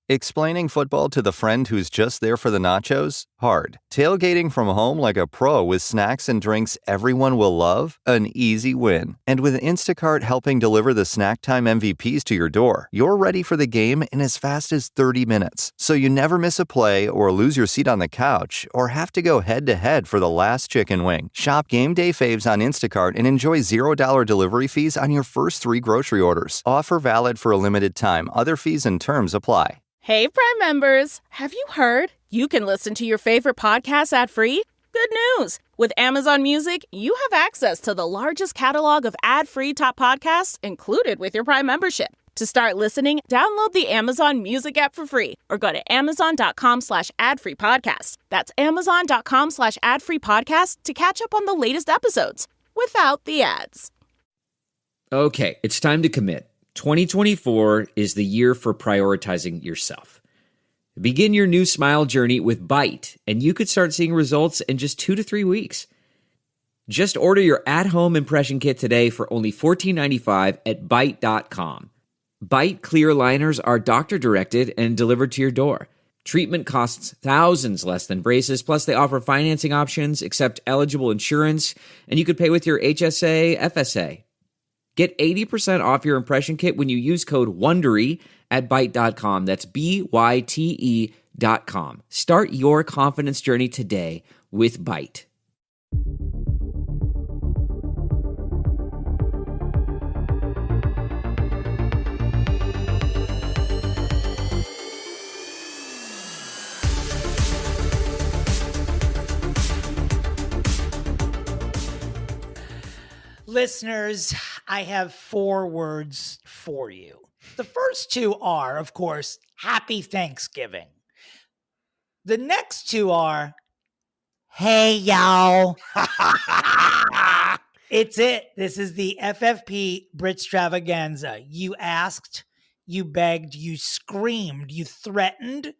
Explaining football to the friend who's just there for the nachos? Hard. Tailgating from home like a pro with snacks and drinks everyone will love? An easy win. And with Instacart helping deliver the snack time MVPs to your door, you're ready for the game in as fast as 30 minutes. So you never miss a play or lose your seat on the couch or have to go head-to-head for the last chicken wing. Shop Game Day Faves on Instacart and enjoy $0 delivery fees on your first 3 grocery orders. Offer valid for a limited time. Other fees and terms apply. Hey, Prime members, have you heard? You can listen to your favorite podcasts ad-free? Good news! With Amazon Music, you have access to the largest catalog of ad-free top podcasts included with your Prime membership. To start listening, download the Amazon Music app for free or go to amazon.com/ad-free podcast. That's amazon.com/ad-free podcast to catch up on the latest episodes without the ads. Okay, it's time to commit. 2024 is the year for prioritizing yourself. Begin your new smile journey with Byte, and you could start seeing results in just 2 to 3 weeks. Just order your at-home impression kit today for only $14.95 at Byte.com. Byte clear liners are doctor-directed and delivered to your door. Treatment costs thousands less than braces, plus they offer financing options, accept eligible insurance, and you could pay with your HSA, FSA. Get 80% off your impression kit when you use code WONDERY at Byte.com. That's BYTE.com. Start your confidence journey today with Byte. Listeners, I have 4 words for you. The first 2 are, of course, Happy Thanksgiving. The next 2 are, hey, y'all. It's it. This is the FFP Britstravaganza. You asked, you begged, you screamed, you threatened,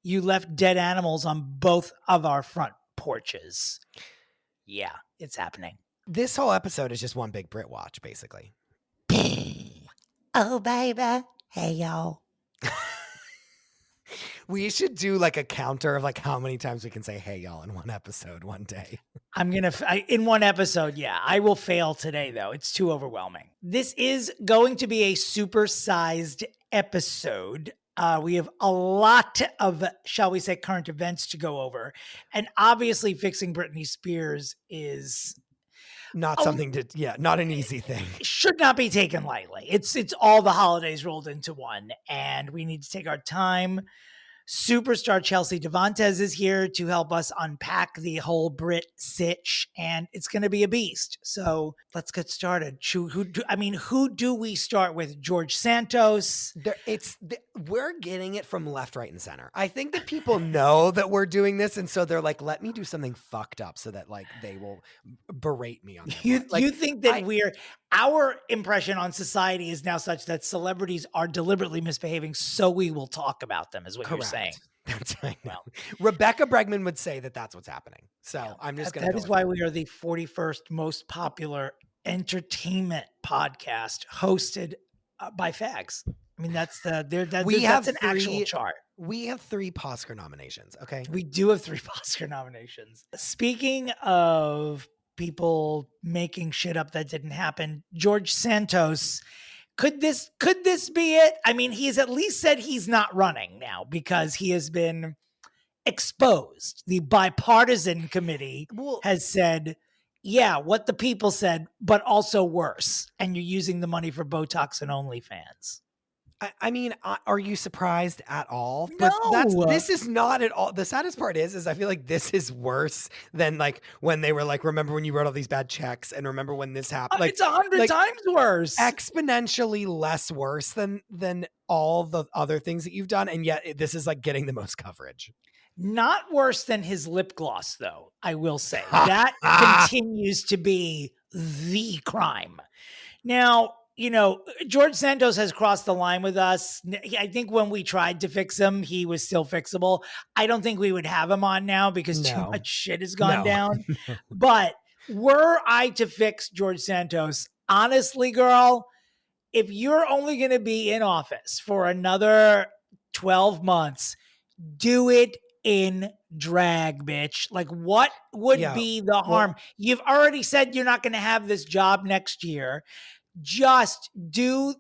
you left dead animals on both of our front porches. Yeah, it's happening. This whole episode is just one big Brit watch, basically. Oh, baby. Hey, y'all. We should do like a counter of like how many times we can say hey, y'all in one episode one day. In one episode, yeah. I will fail today, though. It's too overwhelming. This is going to be a supersized episode. We have a lot of, shall we say, current events to go over. And obviously fixing Britney Spears is... not something to, not an easy thing. Should not be taken lightly. It's all the holidays rolled into one, and we need to take our time. Superstar Chelsea Devantez is here to help us unpack the whole Brit sitch, and it's going to be a beast. So let's get started. Who do we start with? George Santos. We're getting it from left, right, and center. I think that people know that we're doing this, and so they're like, "Let me do something fucked up so that like they will berate me on." You think that our impression on society is now such that celebrities are deliberately misbehaving, so we will talk about them, is what Correct. You're saying. That's right. Well, Rebecca Bregman would say that that's what's happening. So yeah, I'm just going to. That is why we are the 41st most popular entertainment podcast hosted by fags. I mean, that's an actual chart. We have 3 Oscar nominations. Okay, we do have 3 Oscar nominations. Speaking of people making shit up that didn't happen, George Santos. Could this be it? I mean, he's at least said he's not running now because he has been exposed. The bipartisan committee has said, yeah, what the people said, but also worse. And you're using the money for Botox and OnlyFans. I mean, are you surprised at all? No. This is not at all. The saddest part is I feel like this is worse than like when they were like, remember when you wrote all these bad checks and remember when this happened? Like, it's 100 times worse. Exponentially less worse than all the other things that you've done. And yet this is like getting the most coverage. Not worse than his lip gloss, though, I will say. That continues to be the crime. Now, George Santos has crossed the line with us. I think when we tried to fix him, he was still fixable. I don't think we would have him on now because too much shit has gone down. But were I to fix George Santos, honestly, girl, if you're only going to be in office for another 12 months, do it in drag, bitch. Like, what would be the harm? You've already said you're not going to have this job next year. Just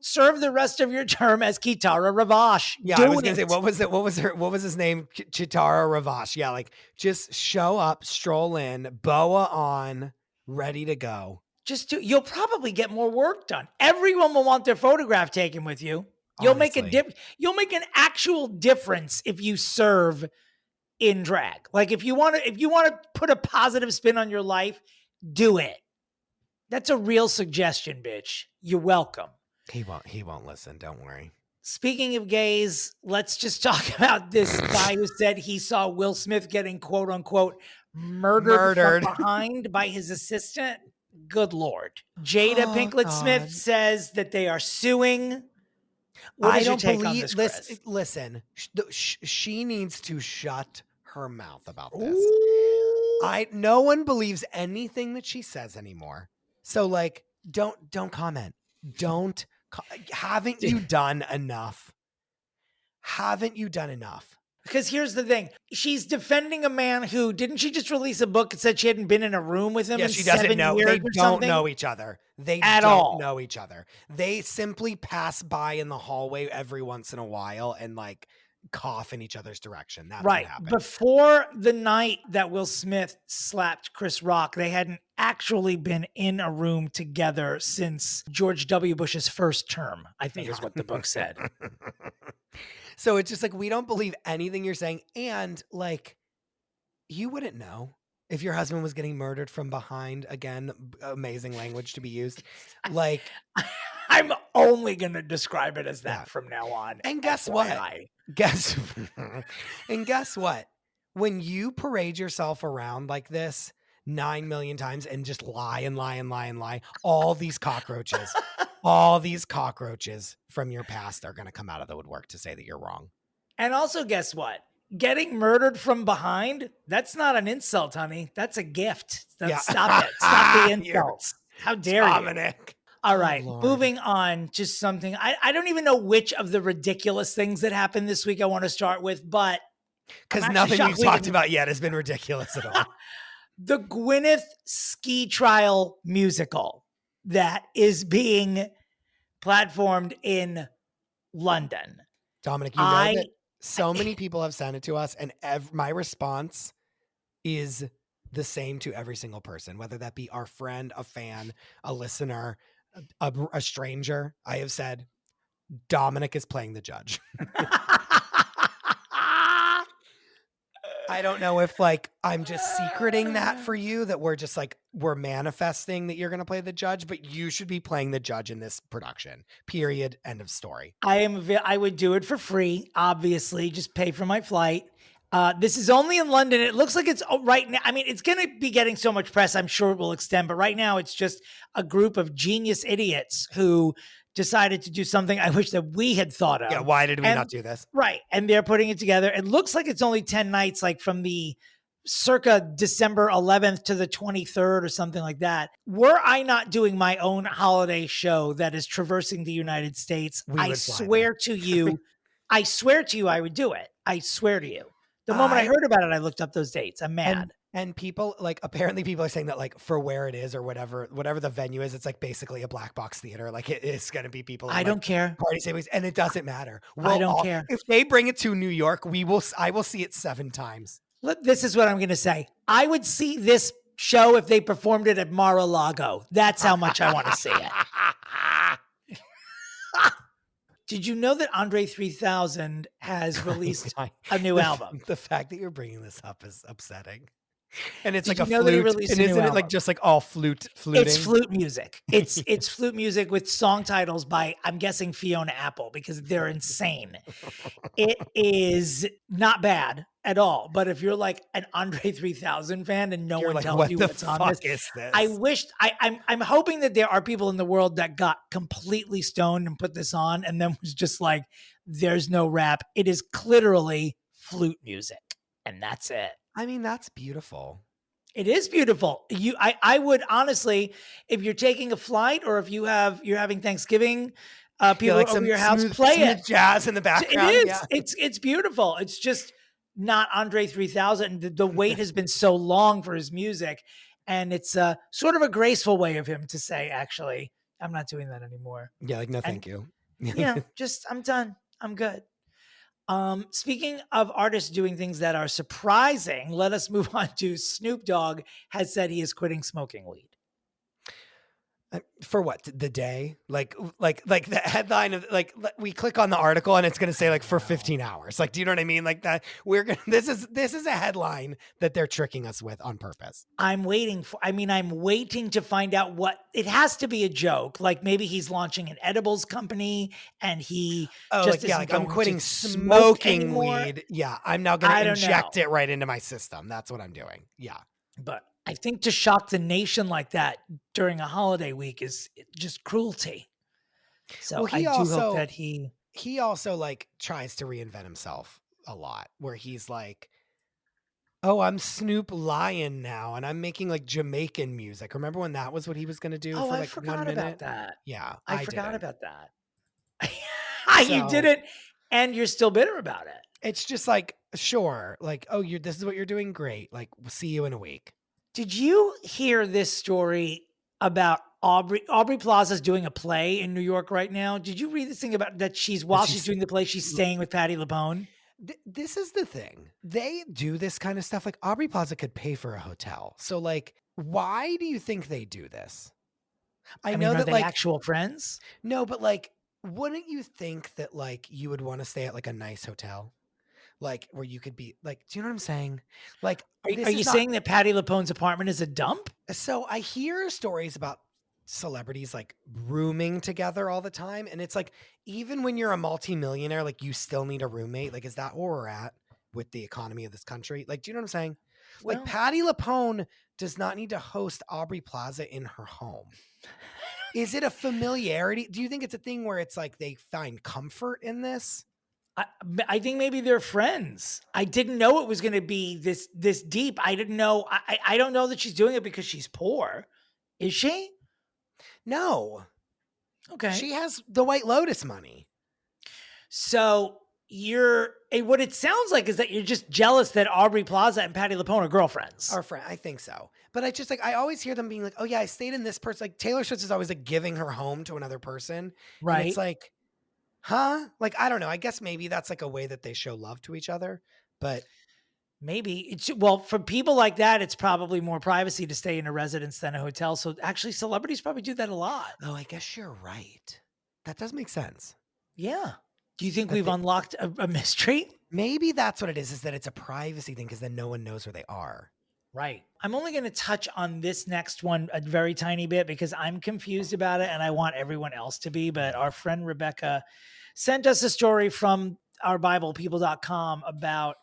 serve the rest of your term as Kitara Ravache. Yeah, I was gonna say, what was his name? Kitara Ravache. Yeah, like just show up, stroll in, boa on, ready to go. You'll probably get more work done. Everyone will want their photograph taken with you. You'll make an actual difference if you serve in drag. Like if you want to put a positive spin on your life, do it. That's a real suggestion, bitch. You're welcome. He won't listen. Don't worry. Speaking of gays, let's just talk about this guy who said he saw Will Smith getting quote unquote murdered from behind by his assistant. Good Lord. Jada Pinkett Smith says that they are suing. What is your take on this, Chris? Listen, she needs to shut her mouth about this. No one believes anything that she says anymore. So like, don't comment. Haven't you done enough? Haven't you done enough? Because here's the thing. She's defending a man who, didn't she just release a book that said she hadn't been in a room with him in 7 years They or don't something? know each other. They At don't all. know each other. They simply pass by in the hallway every once in a while and like cough in each other's direction. That's right. what happened. Before the night that Will Smith slapped Chris Rock, they hadn't actually been in a room together since George W. Bush's first term, I think is what the book said. So it's just like, we don't believe anything you're saying. And like, you wouldn't know if your husband was getting murdered from behind. Again, amazing language to be used. Like, I'm only going to describe it as that from now on. And guess what? Guess what? When you parade yourself around like this 9 million times and just lie and lie and lie and lie, all these cockroaches from your past are going to come out of the woodwork to say that you're wrong. And also, guess what? Getting murdered from behind, that's not an insult, honey. That's a gift. Stop it. Stop the insults. How dare Dominick. you? All right, moving on. Just something. I don't even know which of the ridiculous things that happened this week I want to start with, but because nothing we've talked about yet has been ridiculous at all. The Gwyneth ski trial musical that is being platformed in London. Dominick, you know that so many people have sent it to us, and my response is the same to every single person, whether that be our friend, a fan, a listener, a stranger. I have said, Dominick is playing the judge. I don't know if like I'm just secreting that for you, that we're manifesting that you're going to play the judge, but you should be playing the judge in this production. Period. End of story. I would do it for free. Obviously, just pay for my flight. This is only in London. It looks like it's right now. I mean, it's going to be getting so much press. I'm sure it will extend, but right now it's just a group of genius idiots who decided to do something I wish that we had thought of. Yeah, why did we not do this? Right. And they're putting it together. It looks like it's only 10 nights, like from the circa December 11th to the 23rd or something like that. Were I not doing my own holiday show that is traversing the United States, I swear to you, I would do it. I swear to you. The moment I heard about it, I looked up those dates. I'm mad. And people, like, apparently people are saying that, like, for where it is or whatever the venue is, it's like basically a black box theater. Like, it is going to be people. I don't care. Party savings, and it doesn't matter. I don't care. If they bring it to New York, I will see it 7 times. Look, this is what I'm going to say. I would see this show if they performed it at Mar-a-Lago. That's how much I want to see it. Did you know that Andre 3000 has released a new album? The fact that you're bringing this up is upsetting. And it's like a flute. And isn't it like just like all fluting? It's flute music. It's flute music with song titles by, I'm guessing, Fiona Apple, because they're insane. It is not bad at all. But if you're like an Andre 3000 fan and no one tells you what's on this, I'm hoping that there are people in the world that got completely stoned and put this on and then was just like, there's no rap. It is literally flute music. And that's it. I mean, that's beautiful. It is beautiful. I would honestly, if you're taking a flight or if you're having Thanksgiving People like over some your house smooth, play smooth it. jazz in the It background. is. Yeah. It's beautiful. It's just not Andre 3000. The wait has been so long for his music, and it's sort of a graceful way of him to say, actually, I'm not doing that anymore. Yeah, like no, thank you. Just I'm done. I'm good. Speaking of artists doing things that are surprising, let us move on to Snoop Dogg has said he is quitting smoking weed. For what? The day? Like the headline of like we click on the article and it's going to say like for 15 hours. Like, do you know what I mean? Like that this is a headline that they're tricking us with on purpose. I'm waiting to find out what it has to be a joke. Like maybe he's launching an edibles company and he I'm quitting smoking weed. Yeah, I'm now going to inject it right into my system. That's what I'm doing. Yeah. But I think to shock the nation like that during a holiday week is just cruelty. So I do hope that he also like tries to reinvent himself a lot, where he's like, oh, I'm Snoop Lion now, and I'm making like Jamaican music. Remember when that was what he was going to do? Oh, for like I forgot 1 minute? about that. Yeah, I forgot about that. You didn't, and you're still bitter about it. It's just like, sure, like, oh, this is what you're doing. Great. Like, we'll see you in a week. Did you hear this story about Aubrey Plaza's doing a play in New York right now? Did you read this thing about that she's doing the play, she's staying with Patti LuPone? This is the thing. They do this kind of stuff. Like Aubrey Plaza could pay for a hotel. So like, why do you think they do this? I know that like actual friends? No, but like, wouldn't you think that like you would want to stay at like a nice hotel? Like where you could be like, do you know what I'm saying? Like, are you saying that Patti LuPone's apartment is a dump? So I hear stories about celebrities like rooming together all the time. And it's like, even when you're a multimillionaire, like you still need a roommate. Like, is that where we're at with the economy of this country? Like, do you know what I'm saying? Well, like Patti LuPone does not need to host Aubrey Plaza in her home. Is it a familiarity? Do you think it's a thing where it's like they find comfort in this? I think maybe they're friends. I didn't know it was going to be this deep. I didn't know. I don't know that she's doing it because she's poor. Is she? No. Okay. She has the White Lotus money. So what it sounds like is that you're just jealous that Aubrey Plaza and Patti LuPone are girlfriends. I think so. But I just like, I always hear them being like, oh yeah, I stayed in this person. Like Taylor Swift is always like giving her home to another person. Right. And it's like, huh? Like, I don't know. I guess maybe that's like a way that they show love to each other, but maybe for people like that, it's probably more privacy to stay in a residence than a hotel. So actually celebrities probably do that a lot. Oh, I guess you're right. That does make sense. Yeah. Do you think we've unlocked a mystery? Maybe that's what it is that it's a privacy thing because then no one knows where they are. Right. I'm only going to touch on this next one a very tiny bit because I'm confused about it and I want everyone else to be. But our friend Rebecca sent us a story from our BiblePeople.com about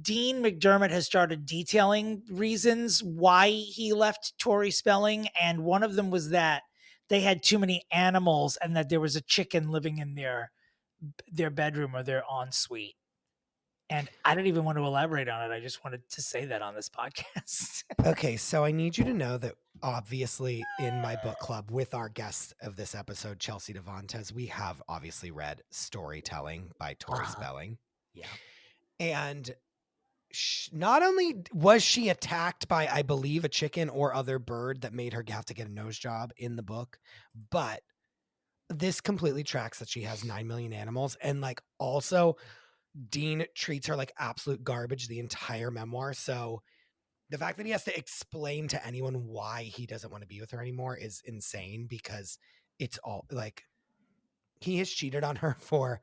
Dean McDermott has started detailing reasons why he left Tori Spelling. And one of them was that they had too many animals and that there was a chicken living in their bedroom or their ensuite. And I don't even want to elaborate on it. I just wanted to say that on this podcast. Okay, so I need you to know that obviously in my book club with our guest of this episode, Chelsea Devantez, we have obviously read Storytelling by Tori Spelling. Yeah. And not only was she attacked by, I believe, a chicken or other bird that made her have to get a nose job in the book, but this completely tracks that she has 9 million animals. And like also Dean treats her like absolute garbage the entire memoir. So the fact that he has to explain to anyone why he doesn't want to be with her anymore is insane because it's all like he has cheated on her for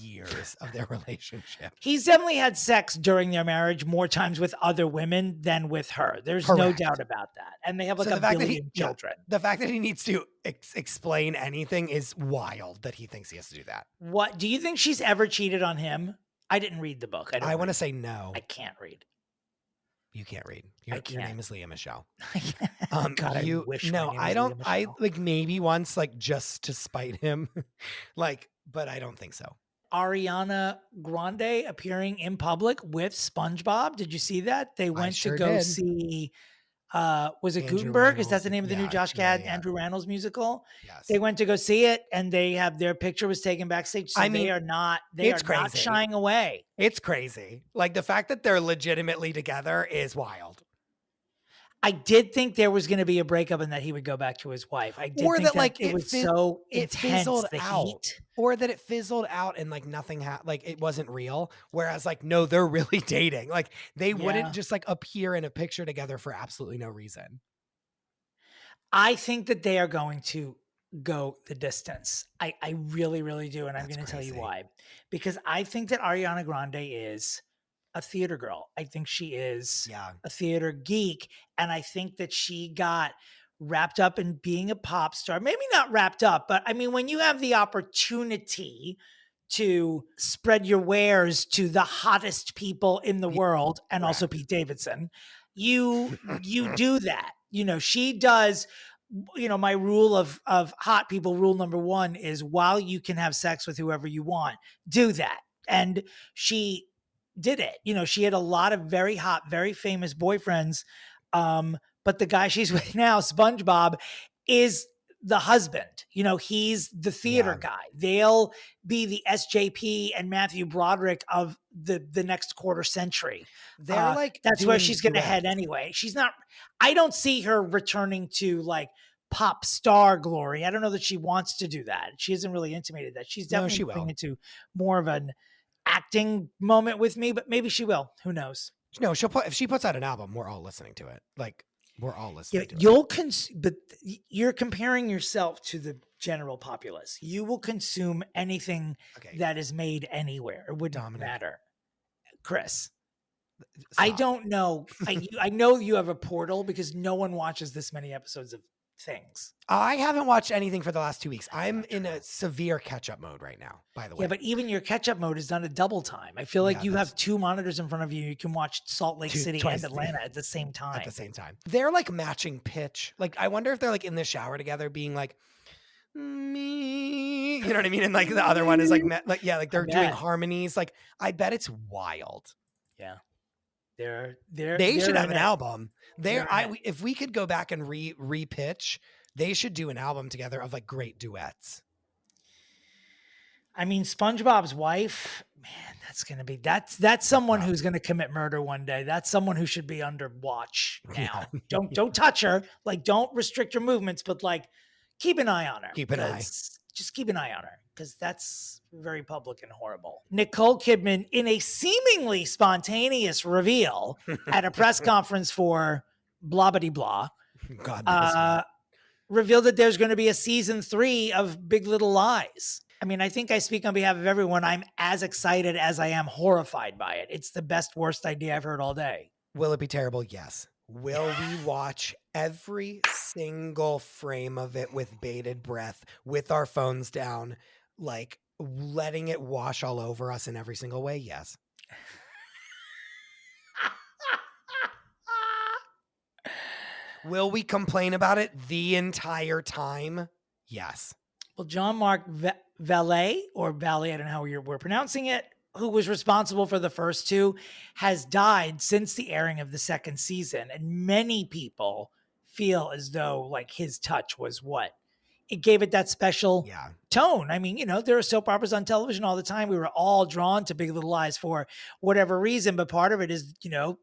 years of their relationship. He's definitely had sex during their marriage more times with other women than with her. There's no doubt about that. And they have like a billion children. The fact that he needs to explain anything is wild that he thinks he has to do that. What do you think she's ever cheated on him? I didn't read the book. I want to say no. I can't read. You can't read. Your name is Leah Michelle. God, I wish I like maybe once, like just to spite him, like, but I don't think so. Ariana Grande appearing in public with SpongeBob. Did you see that? They went to go see Was it Andrew Gutenberg? Is that Rannells. the name of the new Josh Gad, Andrew Rannells musical? Yes. They went to go see it, and they have their picture was taken backstage. So they are not shying away. It's crazy. Like the fact that they're legitimately together is wild. I did think there was going to be a breakup and that he would go back to his wife. I did or think that like it was so intense, fizzled the out. heat. Or that it fizzled out and like nothing like it wasn't real. Whereas like, no, they're really dating. Like they wouldn't just like appear in a picture together for absolutely no reason. I think that they are going to go the distance. I really, really do. And I'm going to tell you why. Because I think that Ariana Grande is a theater girl. I think she is a theater geek. And I think that she got wrapped up in being a pop star. Maybe not wrapped up, but I mean, when you have the opportunity to spread your wares to the hottest people in the world, and also Pete Davidson, you do that. You know, she does. You know, my rule of hot people, rule number one is while you can have sex with whoever you want, do that. And she did it. You know, she had a lot of very hot, very famous boyfriends. But the guy she's with now, SpongeBob, is the husband. You know, he's the theater guy. They'll be the SJP and Matthew Broderick of the next quarter century. They're like, that's where she's going to head anyway. She's not, I don't see her returning to like pop star glory. I don't know that she wants to do that. She hasn't really intimated that. She's definitely going into more of an acting moment with me, but maybe she will. Who knows? No, if she puts out an album, we're all listening to it. Like we're all listening to it. But you're comparing yourself to the general populace. You will consume anything that is made anywhere. It wouldn't matter. Chris, stop. I don't know. I know you have a portal because no one watches this many episodes of things. I haven't watched anything for the last 2 weeks. I'm in a severe catch-up mode right now, by the way. Yeah, but even your catch-up mode is done at double time. I feel like you have two monitors in front of you. You can watch Salt Lake City and Atlanta at the same time. At the same time. They're like matching pitch. Like, I wonder if they're like in the shower together being like, me, you know what I mean? And like the other one is like they're doing harmonies. Like, I bet it's wild. Yeah. They should have an album. If we could go back and re-pitch, they should do an album together of like great duets. I mean, SpongeBob's wife, man, that's someone who's gonna commit murder one day. That's someone who should be under watch now. Don't touch her. Like, don't restrict your movements, but like keep an eye on her. Just keep an eye on her. Because that's very public and horrible. Nicole Kidman, in a seemingly spontaneous reveal at a press conference for blah, blah, blah, revealed that there's going to be a season 3 of Big Little Lies. I mean, I think I speak on behalf of everyone. I'm as excited as I am horrified by it. It's the best, worst idea I've heard all day. Will it be terrible? Yes. Will we watch every single frame of it with bated breath, with our phones down, like letting it wash all over us in every single way? Yes. Will we complain about it the entire time? Yes. Well, Jean-Marc Vallée, or Vallée, I don't know how we're pronouncing it, who was responsible for the first 2, has died since the airing of the second season. And many people feel as though like his touch was what it gave it that special tone. I mean, you know, there are soap operas on television all the time. We were all drawn to Big Little Lies for whatever reason, but part of it is, you know,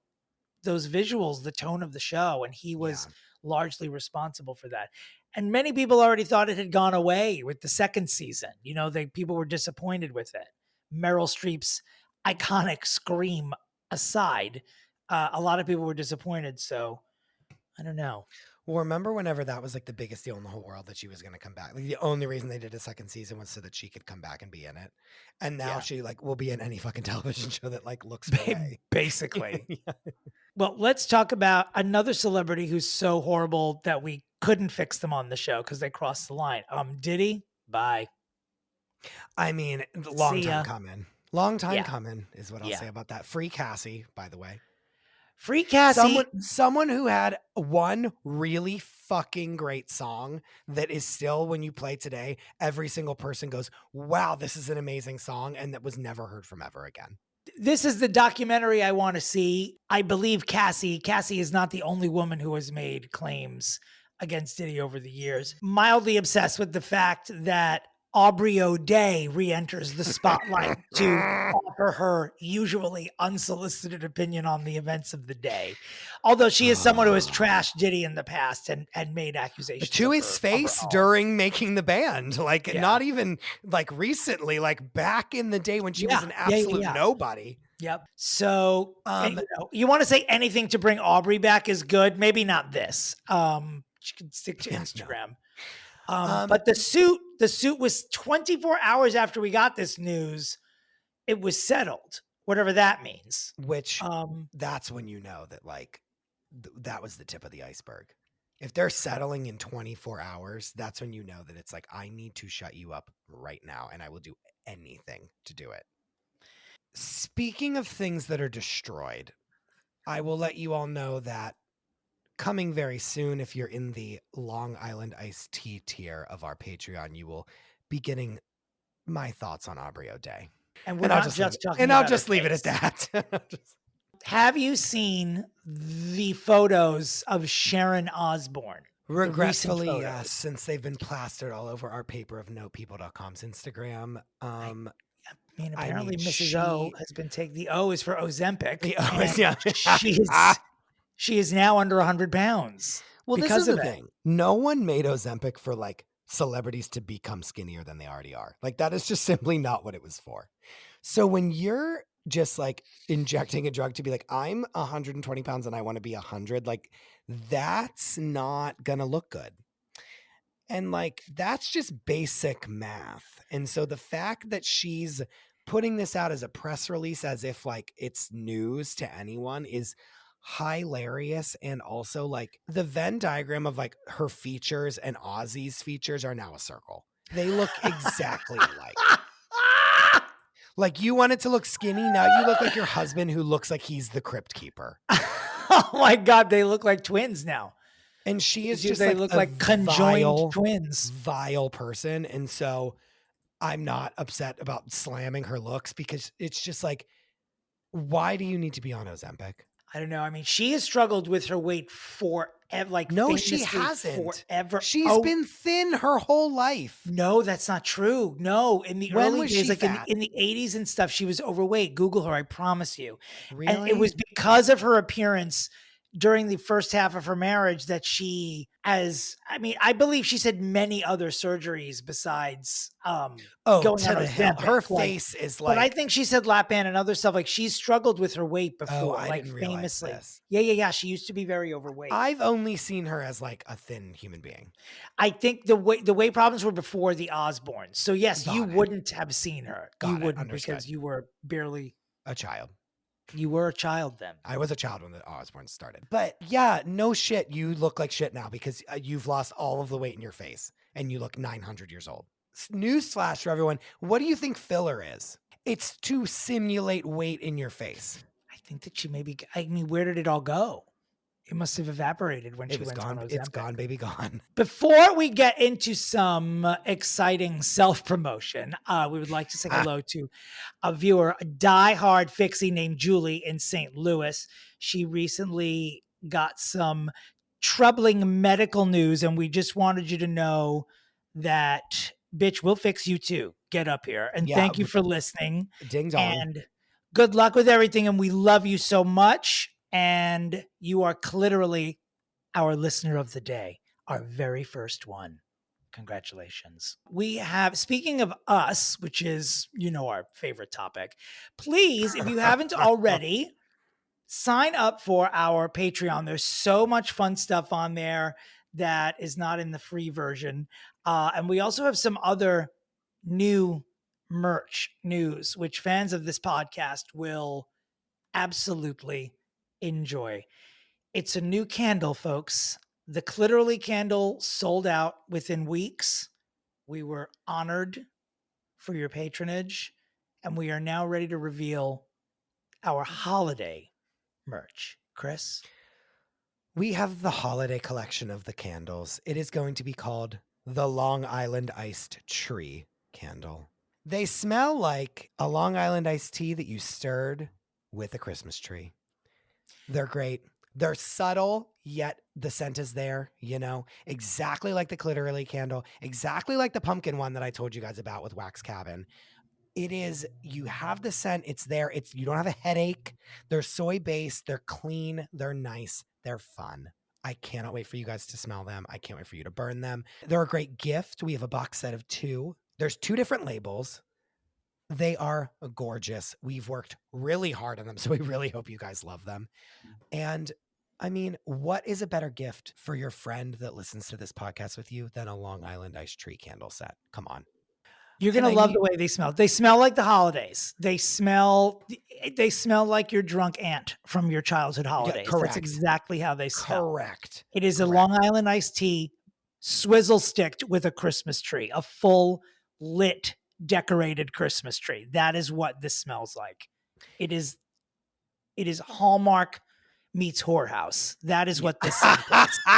those visuals, the tone of the show. And he was largely responsible for that. And many people already thought it had gone away with the second season. You know, people were disappointed with it. Meryl Streep's iconic scream aside, a lot of people were disappointed. So I don't know. Well, remember whenever that was like the biggest deal in the whole world that she was going to come back? Like the only reason they did a second season was so that she could come back and be in it. And now she like will be in any fucking television show that like looks away. Basically. Well, let's talk about another celebrity who's so horrible that we couldn't fix them on the show because they crossed the line. Diddy, bye. I mean, long time coming. Long time coming is what I'll say about that. Free Cassie, by the way. Free Cassie. Someone who had one really fucking great song that is still, when you play today, every single person goes, wow, this is an amazing song. And that was never heard from ever again. This is the documentary I want to see. I believe Cassie is not the only woman who has made claims against Diddy over the years. Mildly obsessed with the fact that Aubrey O'Day re-enters the spotlight to offer her usually unsolicited opinion on the events of the day. Although she is someone who has trashed Diddy in the past and made accusations to his face during making the band. Like not even like recently, like back in the day when she was an absolute nobody. Yep. So you want to say anything to bring Aubrey back is good. Maybe not this. She can stick to Instagram. But the suit was 24 hours after we got this news. It was settled, whatever that means. Which that's when you know that like that was the tip of the iceberg. If they're settling in 24 hours, that's when you know that it's like, I need to shut you up right now, and I will do anything to do it. Speaking of things that are destroyed, I will let you all know that coming very soon, if you're in the Long Island iced tea tier of our Patreon, you will be getting my thoughts on Aubrey O'Day. And I'll just leave it at that. Have you seen the photos of Sharon Osbourne? Regretfully, yes, since they've been plastered all over our paperofnopeople.com's Instagram. Apparently Mrs. O has been taking, the O is for Ozempic. The O is, she is now under 100 pounds. Well, this is the thing. No one made Ozempic for like celebrities to become skinnier than they already are. Like that is just simply not what it was for. So when you're just like injecting a drug to be like, I'm 120 pounds and I want to be 100, like that's not gonna look good. And like, that's just basic math. And so the fact that she's putting this out as a press release, as if like it's news to anyone, is hilarious. And also like the Venn diagram of like her features and Ozzy's features are now a circle. They look exactly alike. Like you wanted to look skinny. Now you look like your husband who looks like he's the crypt keeper. Oh my God. They look like twins now. And she is just they look like conjoined twins. Vile person. And so I'm not upset about slamming her looks because it's just like, why do you need to be on Ozempic? I don't know. I mean, she has struggled with her weight forever. Like, no, she hasn't. Forever. She's been thin her whole life. No, that's not true. No, in the early days, like in the 80s and stuff, she was overweight. Google her, I promise you. Really? And it was because of her appearance during the first half of her marriage that she has, I mean, I believe she's had many other surgeries besides going on the hill. Her face is like, but I think she's had lap band and other stuff. Like she's struggled with her weight before, like famously. Yeah. She used to be very overweight. I've only seen her as like a thin human being. I think the weight problems were before the Osbournes. So yes, you wouldn't have seen her. You wouldn't because you were barely a child. You were a child then. I was a child when the Osbournes started. But yeah, no shit. You look like shit now because you've lost all of the weight in your face and you look 900 years old. Newsflash for everyone. What do you think filler is? It's to simulate weight in your face. I think that where did it all go? It must have evaporated when she went on Ozempic. It's gone, baby, gone. Before we get into some exciting self-promotion, we would like to say hello to a viewer, a diehard fixie named Julie in St. Louis. She recently got some troubling medical news, and we just wanted you to know that, bitch, we'll fix you too. Get up here. And thank you for listening. Ding dong. And good luck with everything, and we love you so much. And you are literally our listener of the day, our very first one. Congratulations. We have, speaking of us, which is, our favorite topic, please, if you haven't already, sign up for our Patreon. There's so much fun stuff on there that is not in the free version. And we also have some other new merch news, which fans of this podcast will absolutely enjoy. It's a new candle, folks. The Clitorally candle sold out within weeks. We were honored for your patronage, and we are now ready to reveal our holiday merch. Chris? We have the holiday collection of the candles. It is going to be called the Long Island Iced Tree Candle. They smell like a Long Island iced tea that you stirred with a Christmas tree. They're great. They're subtle, yet the scent is there, exactly like the Clitorally candle, exactly like the pumpkin one that I told you guys about with Wax Cabin. It is, you have the scent, it's there. You don't have a headache. They're soy based, they're clean, they're nice, they're fun. I cannot wait for you guys to smell them. I can't wait for you to burn them. They're a great gift. We have a box set of 2. There's 2 different labels. They are gorgeous. We've worked really hard on them, so we really hope you guys love them. And I mean, what is a better gift for your friend that listens to this podcast with you than a Long Island iced tree candle set? Come on. You're going to love the way they smell. They smell like the holidays. They smell like your drunk aunt from your childhood holidays. Yeah, correct. That's exactly how they smell. Correct. It is a Long Island iced tea swizzle sticked with a Christmas tree, a full lit decorated Christmas tree. That is what this smells like. It is Hallmark meets whorehouse. That is what this is.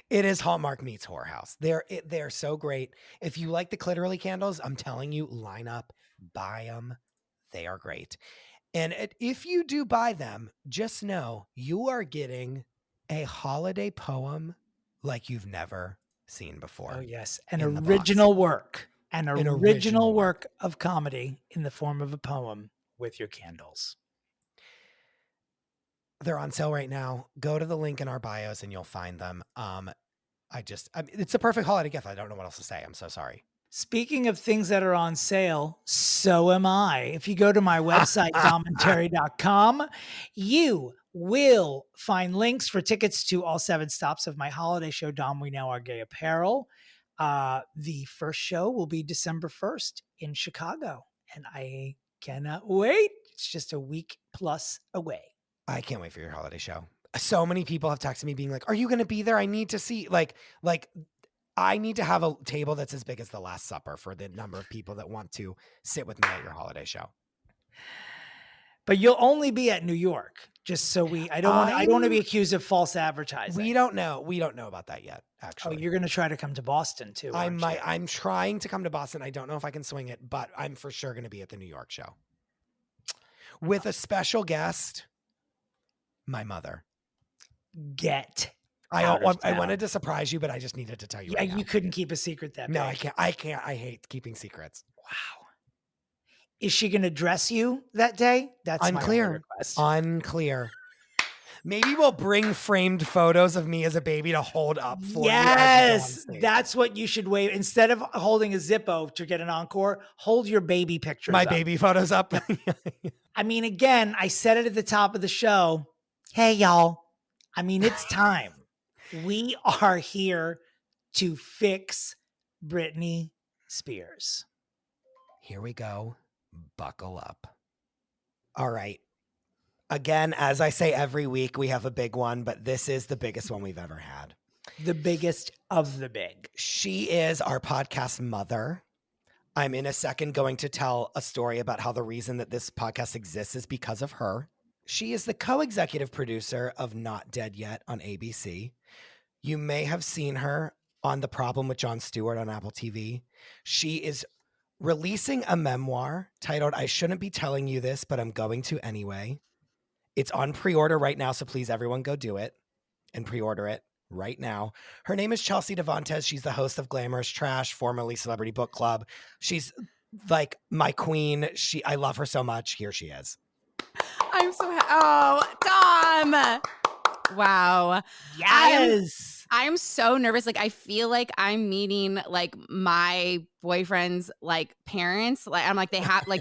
It is Hallmark meets whorehouse. They're so great. If you like the Clitorally candles, I'm telling you, line up, buy them. They are great. And if you do buy them, just know you are getting a holiday poem like you've never seen before. Oh, yes. An original work. An original work work of comedy in the form of a poem with your candles. They're on sale right now. Go to the link in our bios and you'll find them. It's a perfect holiday gift. I don't know what else to say. I'm so sorry. Speaking of things that are on sale, so am I. If you go to my website, domandterry.com, you will find links for tickets to all 7 stops of my holiday show, Dom, We Now Are Gay Apparel. The first show will be December 1st in Chicago, and I cannot wait. It's just a week plus away. I can't wait for your holiday show. So many people have texted me being like, are you going to be there? I need to see, like I need to have a table that's as big as the Last Supper for the number of people that want to sit with me at your holiday show. But you'll only be at New York, just so I don't want to be accused of false advertising. We don't know about that yet, actually. Oh, you're going to try to come to Boston too. I'm trying to come to Boston. I don't know if I can swing it, but I'm for sure going to be at the New York show with a special guest. My mother. I wanted to surprise you, but I just needed to tell you. Yeah, you couldn't keep a secret that big. No, I can't. I hate keeping secrets. Wow. Is she going to dress you that day? That's unclear. My only request. Unclear. Maybe we'll bring framed photos of me as a baby to hold up for you. Yes, that's what you should wave. Instead of holding a Zippo to get an encore, hold your baby pictures My up. baby photos up. I mean, again, I said it at the top of the show. Hey, y'all. I mean, it's time. We are here to fix Britney Spears. Here we go. Buckle up. All right. Again, as I say every week, we have a big one, but this is the biggest one we've ever had. The biggest of the big. She is our podcast mother. I'm in a second going to tell a story about how the reason that this podcast exists is because of her. She is the co-executive producer of Not Dead Yet on ABC. You may have seen her on The Problem with Jon Stewart on Apple TV. She is releasing a memoir titled I Shouldn't Be Telling You This, But I'm Going to Anyway. It's on pre-order right now, so please everyone go do it and pre-order it right now. Her name is Chelsea Devantez. She's the host of Glamorous Trash, formerly Celebrity Book Club. She's like my queen. I love her so much. Here she is. I'm so Dom. Wow. Yes. I'm so nervous. Like, I feel like I'm meeting like my boyfriend's like parents. Like, I'm like,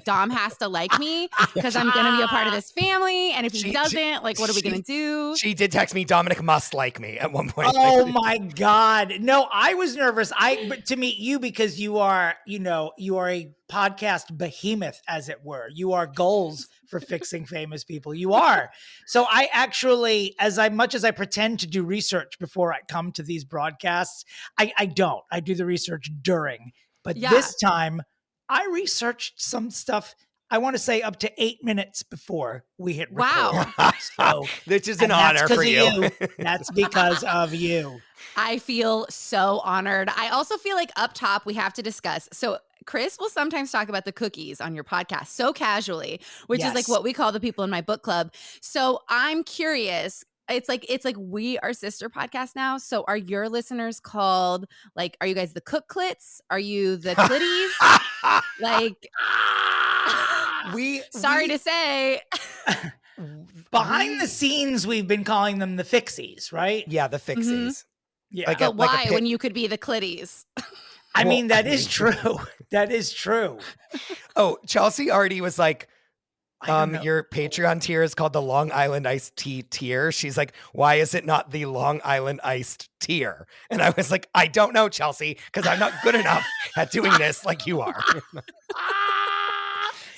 Dom has to like me because I'm going to be a part of this family. And if he doesn't, what are we going to do? She did text me, Dominick must like me at one point. Oh my God. No, I was nervous. But to meet you because you are a podcast behemoth, as it were. You are goals for fixing famous people. You are. So I actually, as much as I pretend to do research before I come to these broadcasts, I don't. I do the research during. But this time I researched some stuff I want to say up to 8 minutes before we hit record. Wow. So, This is an honor for you. That's because of you. I feel so honored. I also feel like up top we have to discuss. So Chris will sometimes talk about the cookies on your podcast so casually, which is like what we call the people in my book club. So I'm curious. It's like we are sister podcasts now. So are your listeners called, like, are you guys the cook clits? Are you the clitties? Like, sorry to say. Behind the scenes, we've been calling them the fixies, right? Yeah, the fixies. Mm-hmm. Yeah. Like but why when you could be the clitties? I mean, that is true. That is true. Oh, Chelsea already was like, your Patreon tier is called the Long Island Iced Tea tier. She's like, why is it not the Long Island Iced tier? And I was like, I don't know, Chelsea, because I'm not good enough at doing this like you are.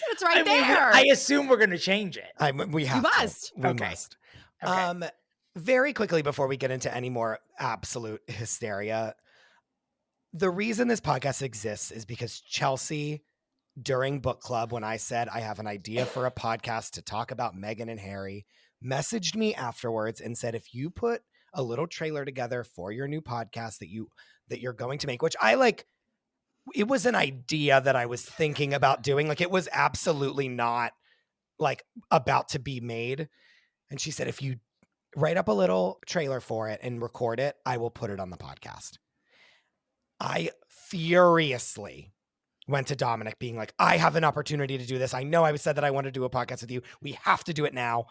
It's right there. I assume we're going to change it. We have You to. must. We Okay. must. Okay. Very quickly before we get into any more absolute hysteria, the reason this podcast exists is because Chelsea, during book club, when I said I have an idea for a podcast to talk about Meghan and Harry, messaged me afterwards and said, if you put a little trailer together for your new podcast that you're going to make, which I like, it was an idea that I was thinking about doing. Like, it was absolutely not like about to be made. And she said, if you write up a little trailer for it and record it, I will put it on the podcast. I furiously went to Dominick being like, I have an opportunity to do this. I know I said that I wanted to do a podcast with you. We have to do it now.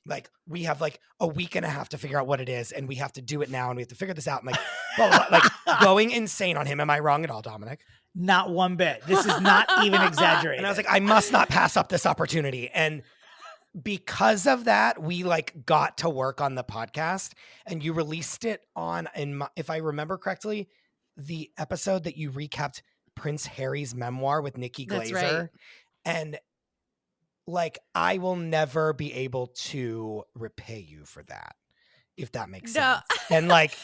Like, we have like a week and a half to figure out what it is, and we have to do it now, and we have to figure this out. And like, blah, blah, blah, like going insane on him. Am I wrong at all, Dominick? Not one bit. This is not even exaggerated. And I was like, I must not pass up this opportunity. And because of that, we like got to work on the podcast, and you released it on, if I remember correctly, the episode that you recapped Prince Harry's memoir with Nikki Glaser. That's right. And like, I will never be able to repay you for that, if that makes sense. And like,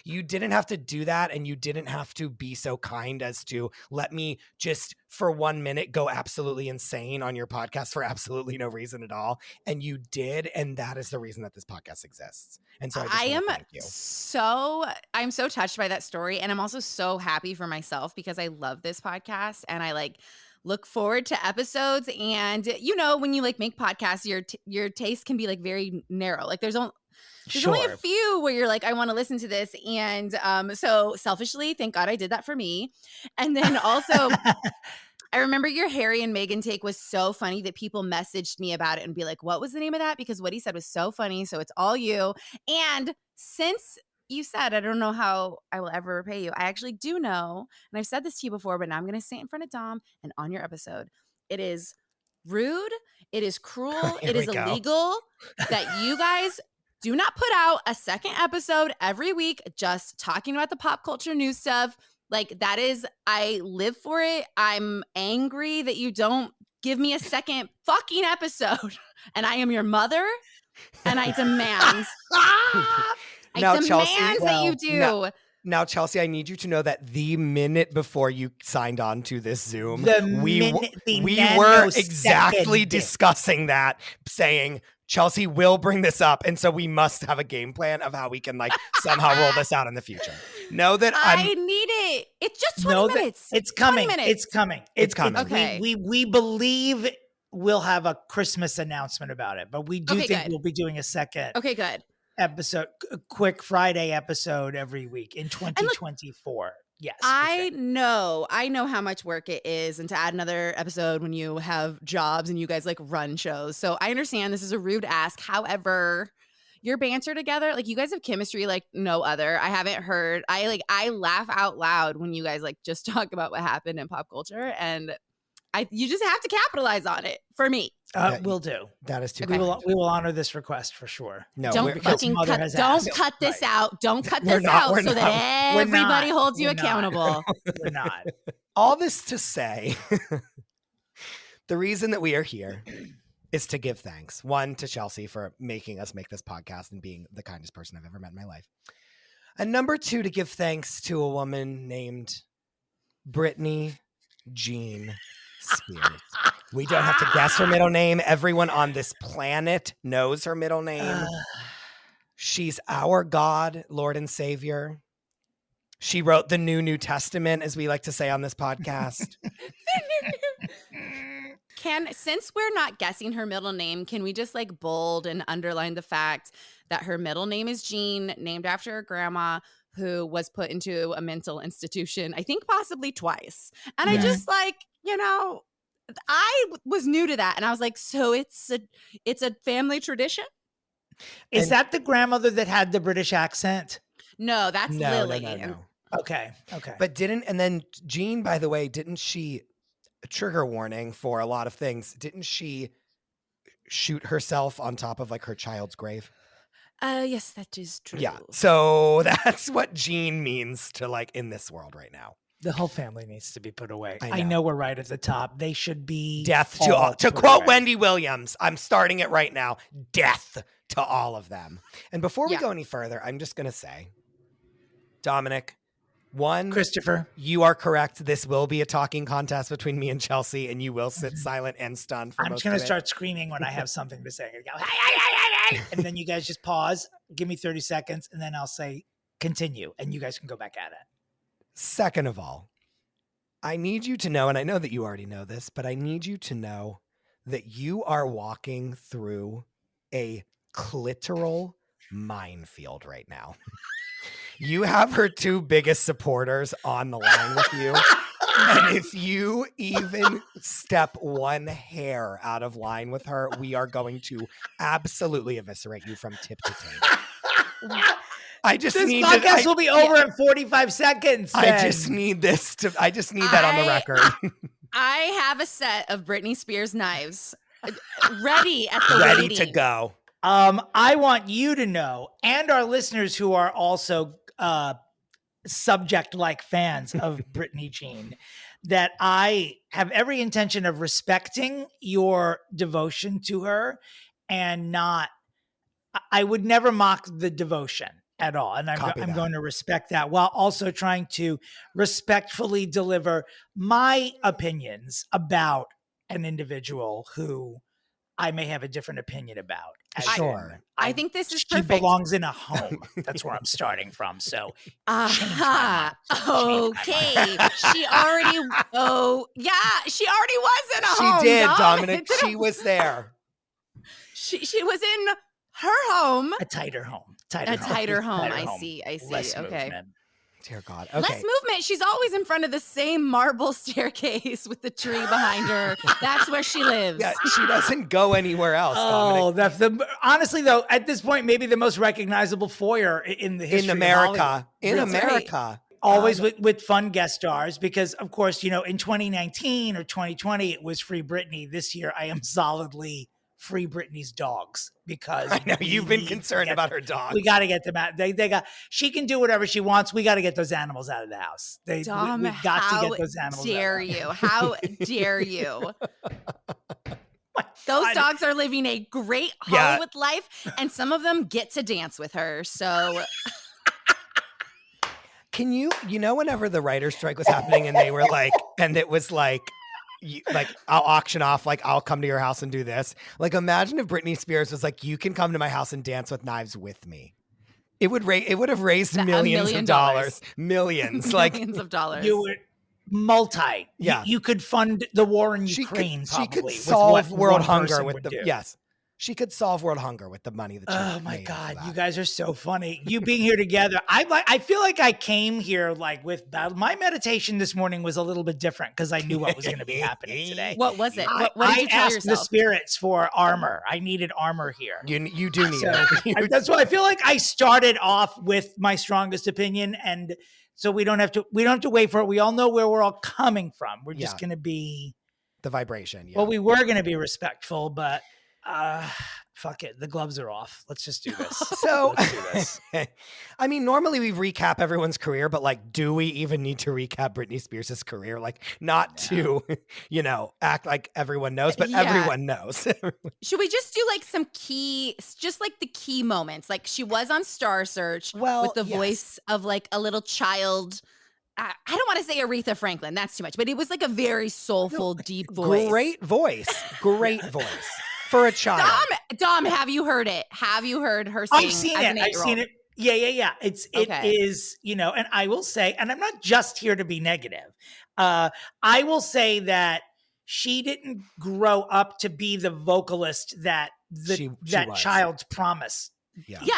you didn't have to do that, and you didn't have to be so kind as to let me just for 1 minute go absolutely insane on your podcast for absolutely no reason at all. And you did, and that is the reason that this podcast exists. And so I'm so touched by that story, and I'm also so happy for myself because I love this podcast, and I like look forward to episodes. And you know, when you like make podcasts, your taste can be like very narrow. Like there's only a few where you're like, I want to listen to this. And so selfishly, thank God I did that for me. And then also, I remember your Harry and Meghan take was so funny that people messaged me about it and be like, what was the name of that? Because what he said was so funny. So it's all you. And since you said, I don't know how I will ever repay you, I actually do know. And I've said this to you before, but now I'm going to say it in front of Dom and on your episode. It is rude. It is cruel. It is illegal that you guys do not put out a second episode every week just talking about the pop culture news stuff. Like, that is, I live for it. I'm angry that you don't give me a second fucking episode. And I am your mother, and I demand. That you do. Now, Chelsea, I need you to know that the minute before you signed on to this Zoom, we were exactly discussing that, saying Chelsea will bring this up, and so we must have a game plan of how we can like somehow roll this out in the future. Know that I need it. It's just 20 minutes. It's coming. It's coming. It's coming. Okay. We believe we'll have a Christmas announcement about it, but we do think we'll be doing a second. Okay, good. Episode, a quick Friday episode every week in 2024. Yes. I know how much work it is, and to add another episode when you have jobs and you guys like run shows. So I understand this is a rude ask. However, your banter together, like you guys have chemistry like no other. I haven't heard. I laugh out loud when you guys like just talk about what happened in pop culture, and you just have to capitalize on it for me. We'll do. That is too. We will honor this request for sure. No, don't cut this out. Don't cut this out so that everybody holds you accountable. We're not. All this to say, the reason that we are here is to give thanks. One, to Chelsea for making us make this podcast and being the kindest person I've ever met in my life. And number two, to give thanks to a woman named Britney Jean Spears. We don't have to guess her middle name. Everyone on this planet knows her middle name. She's our God, Lord and Savior. She wrote the New Testament, as we like to say on this podcast. Since we're not guessing her middle name, can we just like bold and underline the fact that her middle name is Jean, named after her grandma, who was put into a mental institution, I think possibly twice. And I just like, I was new to that. And I was like, so it's a family tradition? Is that the grandmother that had the British accent? No, that's Lily. No. Okay. But and then Jean, by the way, didn't she, trigger warning for a lot of things, didn't she shoot herself on top of like her child's grave? Yes, that is true. Yeah. So that's what Jean means to like in this world right now. The whole family needs to be put away. I know we're right at the top. They should be death to all. To quote Wendy Williams, I'm starting it right now. Death to all of them. And before we go any further, I'm just going to say, Dominic, Christopher, you are correct. This will be a talking contest between me and Chelsea, and you will sit silent and stunned for I'm just going to start screaming when I have something to say. Go, hey, and then you guys just pause, give me 30 seconds, and then I'll say continue, and you guys can go back at it. Second of all, I need you to know, and I know that you already know this, but I need you to know that you are walking through a clitoral minefield right now. You have her two biggest supporters on the line with you. And if you even step one hair out of line with her, we are going to absolutely eviscerate you from tip to tail. This podcast will be over in 45 seconds. I just need that on the record. I have a set of Britney Spears knives ready to go. I want you to know, and our listeners who are also subject-like fans of Britney Jean, that I have every intention of respecting your devotion to her, and I would never mock the devotion at all. And I'm going to respect that while also trying to respectfully deliver my opinions about an individual who I may have a different opinion about. Sure. I think this is she perfect. belongs in a home. That's where I'm starting from. So, okay. She already was in a home. She did, Dominic. She was there. She was in her home. A tighter home. Tighter home. I see. Less okay. Movement. Dear God. Okay. Less movement. She's always in front of the same marble staircase with the tree behind her. That's where she lives. Yeah, she doesn't go anywhere else. Dominic. Honestly, though, at this point, maybe the most recognizable foyer in the history in America. of America. Always with fun guest stars, because of course, in 2019 or 2020, it was Free Britney. This year, I am solidly Free Britney's dogs, because I know you've been concerned about her dogs. We got to get them out. She can do whatever she wants. We got to get those animals out of the house. We got to get those animals. How dare you? Those dogs are living a great Hollywood life, and some of them get to dance with her. So can you whenever the writer's strike was happening and they were like, and it was like, I'll auction off, I'll come to your house and do this. Imagine if Britney Spears was like, you can come to my house and dance with knives with me. It would have raised millions of dollars. Millions. Millions of dollars. You would multi. Yeah. You could fund the war in Ukraine. She could solve world hunger with yes. She could solve world hunger with the money that she Oh my God, you guys are so funny. You being here together. I feel like I came here with my meditation this morning was a little bit different because I knew what was going to be happening today. What was it? What did you tell asked yourself? The spirits for armor. I needed armor here. You do need it. That's why I feel like I started off with my strongest opinion, and so we don't have to wait for it. We all know where we're all coming from. We're just going to be the vibration. Yeah. Well, we were going to be respectful, but fuck it. The gloves are off. Let's just do this. So, I mean, normally we recap everyone's career, but do we even need to recap Britney Spears' career? Not to, act like everyone knows, but everyone knows. Should we just do some key, just the key moments? She was on Star Search with the voice of a little child I don't want to say Aretha Franklin. That's too much. But it was like a very soulful, deep voice. Great voice. Great voice. For a child. Dom, have you heard it? Have you heard her sing? I've seen it. Yeah. It is, and I will say, and I'm not just here to be negative. I will say that she didn't grow up to be the vocalist that that child's promise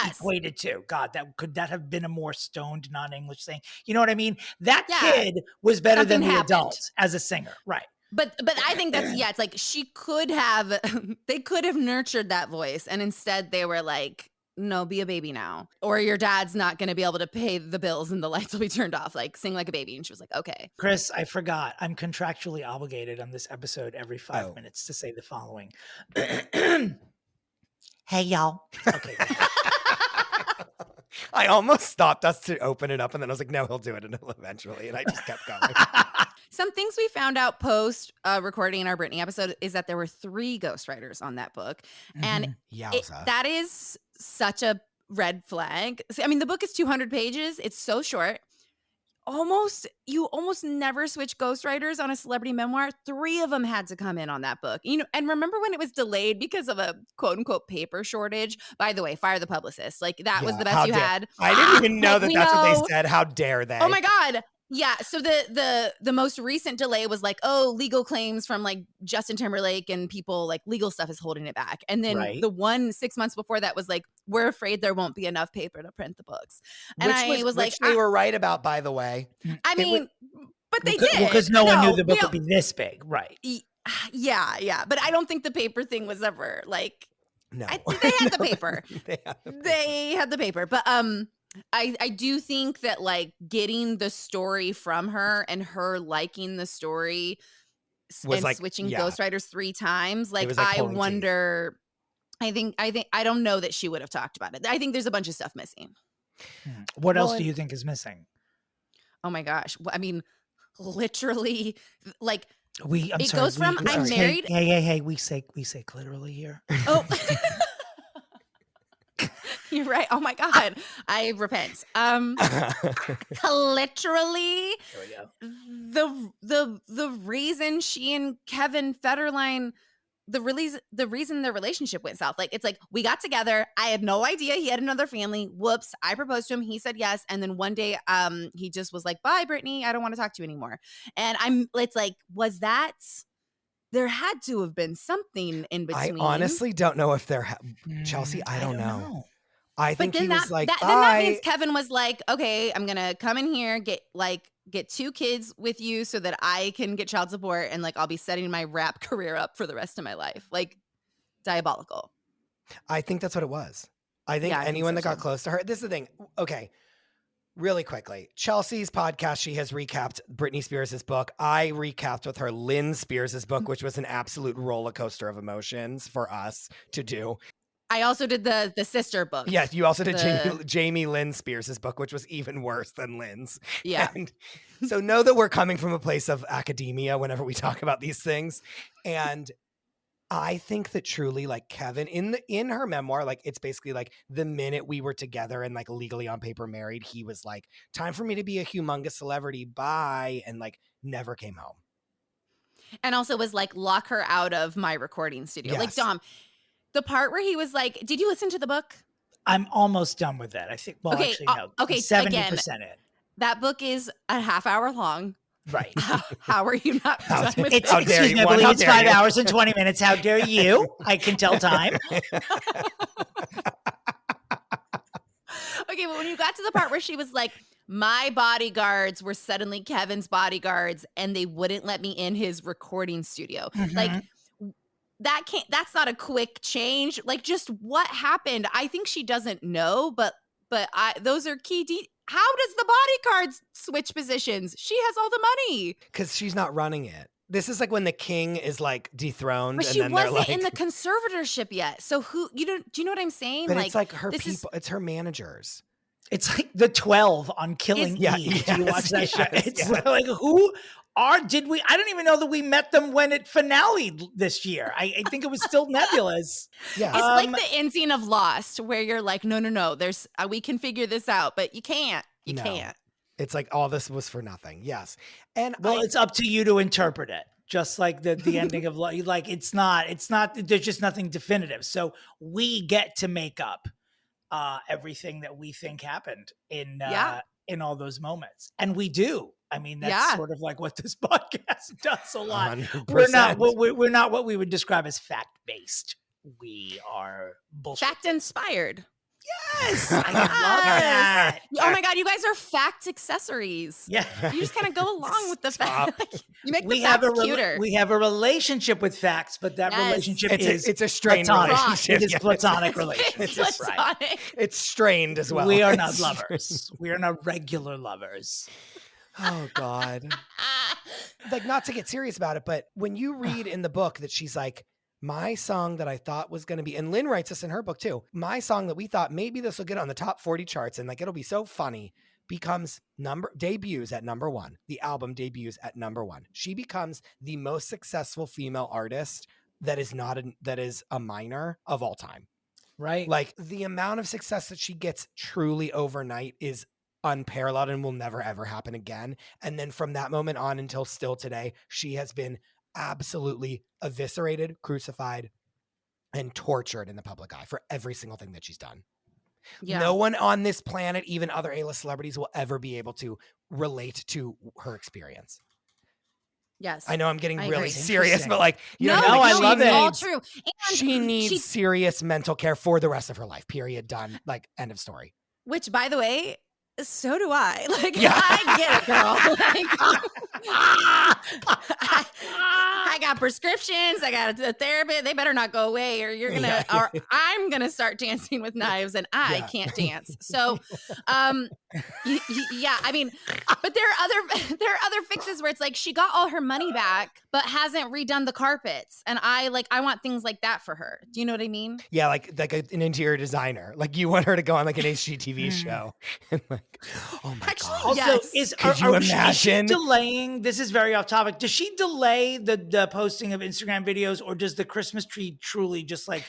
equated to. God, could that have been a more stoned non-English thing? You know what I mean? That kid was better Something than the happened. adults as a singer. Right. But I think that's, it's like she could have, they could have nurtured that voice. And instead they were like, no, be a baby now. Or your dad's not going to be able to pay the bills and the lights will be turned off. Like, sing like a baby. And she was like, okay. Chris, I forgot. I'm contractually obligated on this episode every 5 minutes to say the following. Hey, y'all. Okay. I almost stopped us to open it up, and then I was like, no, he'll do it eventually. And I just kept going. Some things we found out post recording in our Britney episode is that there were 3 ghostwriters on that book. And that is such a red flag. I mean, the book is 200 pages. It's so short. You almost never switch ghostwriters on a celebrity memoir. 3 of them had to come in on that book. And remember when it was delayed because of a quote unquote paper shortage? By the way, fire the publicist. Like that was the best you had. I didn't even know that's what they said. How dare they? Oh my God. Yeah. So the most recent delay was like, legal claims from like Justin Timberlake and people, like legal stuff is holding it back. And then the one 6 months before that was like, we're afraid there won't be enough paper to print the books. And which they were right about, by the way. I mean, but they did. Because no one knew the book would be this big. Right. Yeah. But I don't think the paper thing was ever like, no. They had the paper. They had the paper. But I do think that like getting the story from her and her liking the story was and like, switching ghostwriters 3 times, like I wonder. I don't know that she would have talked about it. I think there's a bunch of stuff missing. What else do you think is missing? Oh my gosh. I mean, literally, like I'm married. Hey, we say literally here. Oh. You're right. Oh my God. I repent. Literally, the reason she and Kevin Federline, the reason their relationship went south, like it's like we got together. I had no idea he had another family. Whoops. I proposed to him. He said yes. And then one day, he just was like, bye, Britney. I don't want to talk to you anymore. And it's like, was that? There had to have been something in between. I honestly don't know if Chelsea. I don't know. I think he was like, then that means Kevin was like, okay, I'm going to come in here, get 2 kids with you so that I can get child support. And like, I'll be setting my rap career up for the rest of my life. Like diabolical. I think that's what it was. I think anyone that got close to her, this is the thing. Okay. Really quickly, Chelsea's podcast, she has recapped Britney Spears' book. I recapped with her Lynn Spears' book, which was an absolute roller coaster of emotions for us to do. I also did the sister book. Yes, you also did Jamie Lynn Spears' book, which was even worse than Lynn's. Yeah. And so know that we're coming from a place of academia whenever we talk about these things. And I think that truly, like Kevin, in her memoir, like it's basically like the minute we were together and like legally on paper married, he was like, time for me to be a humongous celebrity. Bye. And like never came home. And also was like, lock her out of my recording studio. Yes. Like Dom, the part where he was like, did you listen to the book? I'm almost done with that. I think, well, okay, actually, no. Okay, 70% it. That book is a half hour long. Right. How are you not done with it? Excuse me, I believe it's 5 hours and 20 minutes. How dare you? I can tell time. Okay, but when you got to the part where she was like, my bodyguards were suddenly Kevin's bodyguards and they wouldn't let me in his recording studio. Mm-hmm. Like, that's not a quick change. Like, just what happened? I think she doesn't know, but those are key how does the bodyguards switch positions? She has all the money. Because she's not running it. This is like when the king is like dethroned. But and she then wasn't like, in the conservatorship yet. So do you know what I'm saying? But it's like her people, it's her managers. It's like the 12 on Killing Eve. Yes, do you watch that show? It's like, who I don't even know that we met them when it finale this year. I think it was still nebulous. Yeah. It's like the ending of Lost where you're like, no, there's we can figure this out, but you can't. You can't. It's like all this was for nothing. Yes. And well, it's up to you to interpret it. Just like the ending of like it's not there's just nothing definitive. So we get to make up everything that we think happened in all those moments. And we do. I mean, that's sort of like what this podcast does a lot. 100%. We're not what we would describe as fact-based. We are bullshit. Fact-inspired. Yes, I love that. Oh my God, you guys are fact accessories. Yeah, you just kind of go along with the fact. You make the facts cuter. We have a relationship with facts, but that relationship it's a strained platonic. relationship. It is platonic relationship. It's platonic. Right. It's strained as well. We are not lovers. We are not regular lovers. Oh God. Like, not to get serious about it, but when you read in the book that she's like, my song that I thought was going to be, and Lynn writes this in her book too, my song that we thought maybe this will get on the top 40 charts and like it'll be so funny, debuts at number 1. The album debuts at number 1. She becomes the most successful female artist that is a minor of all time. Right. Like, the amount of success that she gets truly overnight is unparalleled and will never ever happen again. And then from that moment on until still today, she has been absolutely eviscerated, crucified, and tortured in the public eye for every single thing that she's done. Yeah. No one on this planet, even other A-list celebrities, will ever be able to relate to her experience. Yes. I know I'm getting really serious, but like, I love it. It's all true. And she needs serious mental care for the rest of her life, period, done, like, end of story. Which, by the way, so do I. Like, I get it, girl. Like, I got prescriptions. I got a therapist. They better not go away, or or I'm gonna start dancing with knives, and I can't dance. So, yeah. I mean, but there are other fixes where it's like she got all her money back, but hasn't redone the carpets, and I want things like that for her. Do you know what I mean? Yeah, like an interior designer. Like, you want her to go on like an HGTV show. And like, oh my God. Also, yes. Could you imagine? Is she delaying? This is very off topic. Does she delay the posting of Instagram videos, or does the Christmas tree truly just like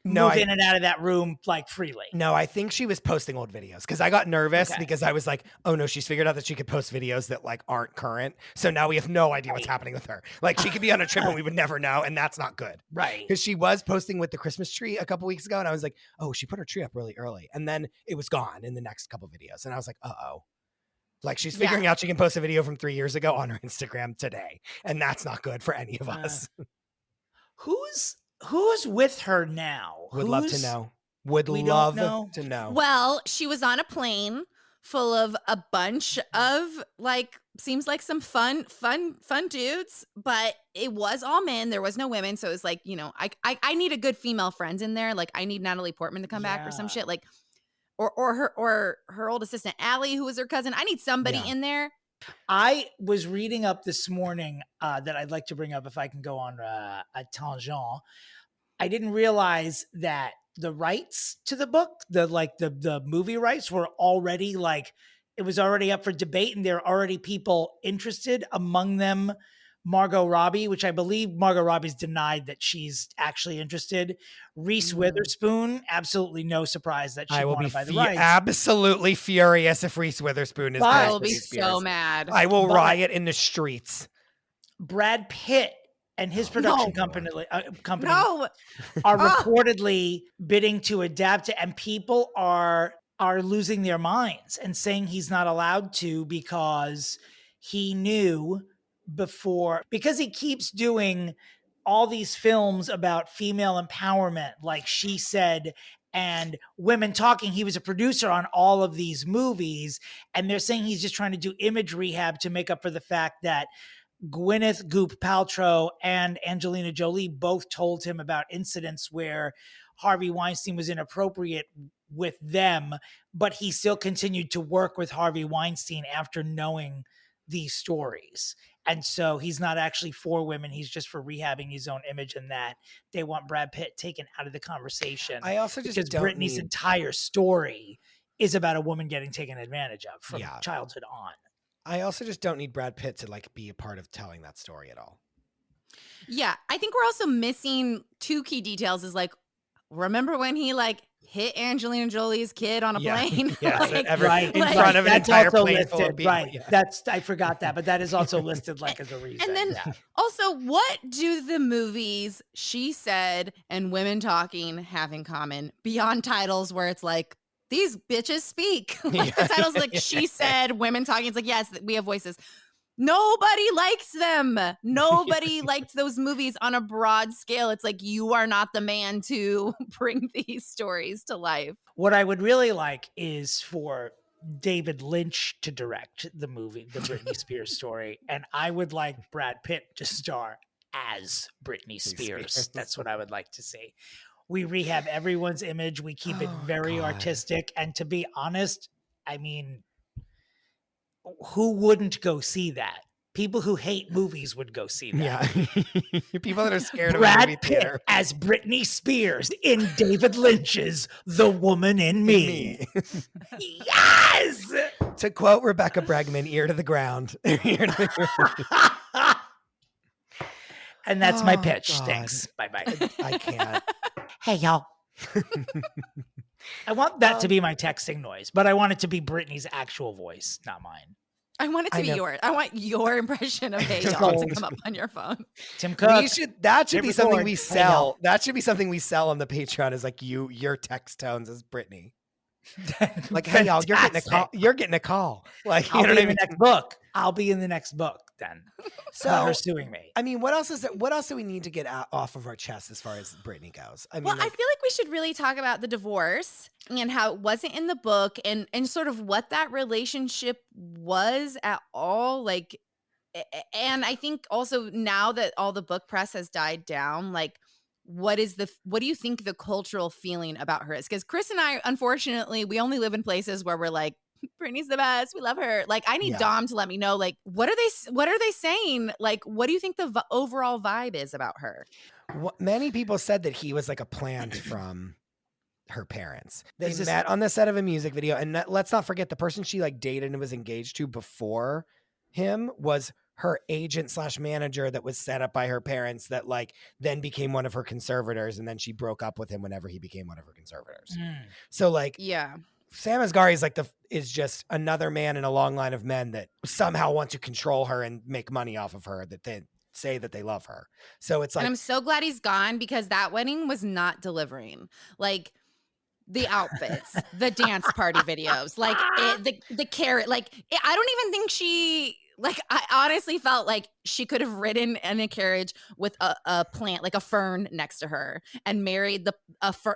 move in and out of that room like freely? No, I think she was posting old videos, because I got nervous because I was like, oh no, she's figured out that she could post videos that like aren't current. So now we have no idea what's happening with her. Like, she could be on a trip and we would never know, and that's not good. Right. Because she was posting with the Christmas tree a couple weeks ago, and I was like, oh, she put her tree up really early. And then it was gone in the next couple videos. And I was like, uh-oh. Like, she's figuring out she can post a video from 3 years ago on her Instagram today. And that's not good for any of us. Who's with her now? Would love to know. Would love to know. Well, she was on a plane full of a bunch of like, seems like some fun dudes, but it was all men. There was no women. So it was like, I need a good female friend in there. Like, I need Natalie Portman to come back or some shit. Like, or her old assistant Allie, who was her cousin. I need somebody in there. I was reading up this morning that I'd like to bring up if I can go on a tangent. I didn't realize that the rights to the book, the movie rights, were already it was already up for debate, and there are already people interested, among them Margot Robbie, which I believe Margot Robbie's denied that she's actually interested. Reese Witherspoon, absolutely no surprise that she wanted by the rights. Absolutely furious if Reese Witherspoon is. I will be so mad. I will riot in the streets. Brad Pitt and his production company are reportedly bidding to adapt it, and people are losing their minds and saying he's not allowed to because he knew before, because he keeps doing all these films about female empowerment, like She Said, and Women Talking. He was a producer on all of these movies, and they're saying he's just trying to do image rehab to make up for the fact that Gwyneth Goop Paltrow and Angelina Jolie both told him about incidents where Harvey Weinstein was inappropriate with them, but he still continued to work with Harvey Weinstein after knowing these stories. And so he's not actually for women. He's just for rehabbing his own image, and that they want Brad Pitt taken out of the conversation. I also just because Britney's entire story is about a woman getting taken advantage of from childhood on. I also just don't need Brad Pitt to be a part of telling that story at all. Yeah. I think we're also missing two key details is remember when he hit Angelina Jolie's kid on a plane. Yes, Like, in front of an entire plane full of people. Right. Yeah. I forgot that, but that is also listed like as a reason. And then also, what do the movies She Said and Women Talking have in common beyond titles where it's like, these bitches speak? Like the title's like She Said, Women Talking. It's like, yes, we have voices. Nobody likes them. Nobody liked those movies on a broad scale. It's like, you are not the man to bring these stories to life. What I would really like is for David Lynch to direct the movie, the Britney Spears story. And I would like Brad Pitt to star as Britney Spears. That's what I would like to see. We rehab everyone's image. We keep it very artistic. And to be honest, I mean, who wouldn't go see that? People who hate movies would go see that. Yeah. People that are scared of Brad a movie theater. Pitt as Britney Spears in David Lynch's The Woman in Me. Yes! To quote Rebecca Bregman, ear to the ground. And that's my pitch. God. Thanks. Bye-bye. I can't. Hey, y'all. I want that to be my texting noise, but I want it to be Britney's actual voice, not mine. I want it to be yours. I want your impression of "Hey y'all" to come up on your phone. Tim Cook. That should be something we sell. That should be something we sell on the Patreon. Is like your text tones as Britney. Like, hey y'all, you're getting a call. You're getting a call. Like, you know what I mean? Next book. I'll be in the next book then. So her suing me. I mean, what else do we need to get off of our chest as far as Britney goes? I mean, I feel like we should really talk about the divorce and how it wasn't in the book and sort of what that relationship was at all. Like, and I think also now that all the book press has died down, like, what do you think the cultural feeling about her is? Because Chris and I, unfortunately, we only live in places where we're like, Britney's the best. We love her. Like, I need Dom to let me know, like, what are they saying? Like, what do you think the overall vibe is about her? Many people said that he was like a plant from her parents. They met on the set of a music video. And let's not forget, the person she like dated and was engaged to before him was her agent / manager that was set up by her parents that like then became one of her conservators. And then she broke up with him whenever he became one of her conservators. So like, yeah. Sam Asghari is just another man in a long line of men that somehow want to control her and make money off of her, that they say that they love her. So it's like, and I'm so glad he's gone because that wedding was not delivering. Like, the outfits, the dance party videos, like the carrot, like I don't even think she, like, I honestly felt like she could have ridden in a carriage with a plant, like a fern next to her and married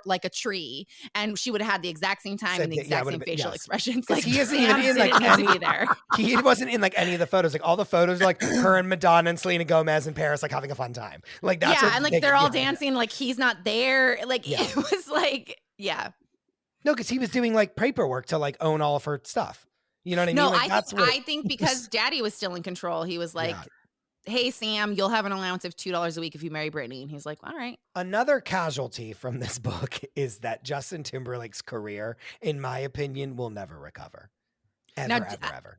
like a tree. And she would have had the exact same time and the exact same facial expressions. Like, he isn't even in like any, be there. He wasn't in like any of the photos. Like all the photos are like her and Madonna and Selena Gomez in Paris, like having a fun time. Like that's and like they're all dancing, like he's not there. Like it was like, No, because he was doing like paperwork to like own all of her stuff. You know what I mean? No, like, I think because Daddy was still in control, he was like, hey, Sam, you'll have an allowance of $2 a week if you marry Britney. And he's like, all right. Another casualty from this book is that Justin Timberlake's career, in my opinion, will never recover. Ever.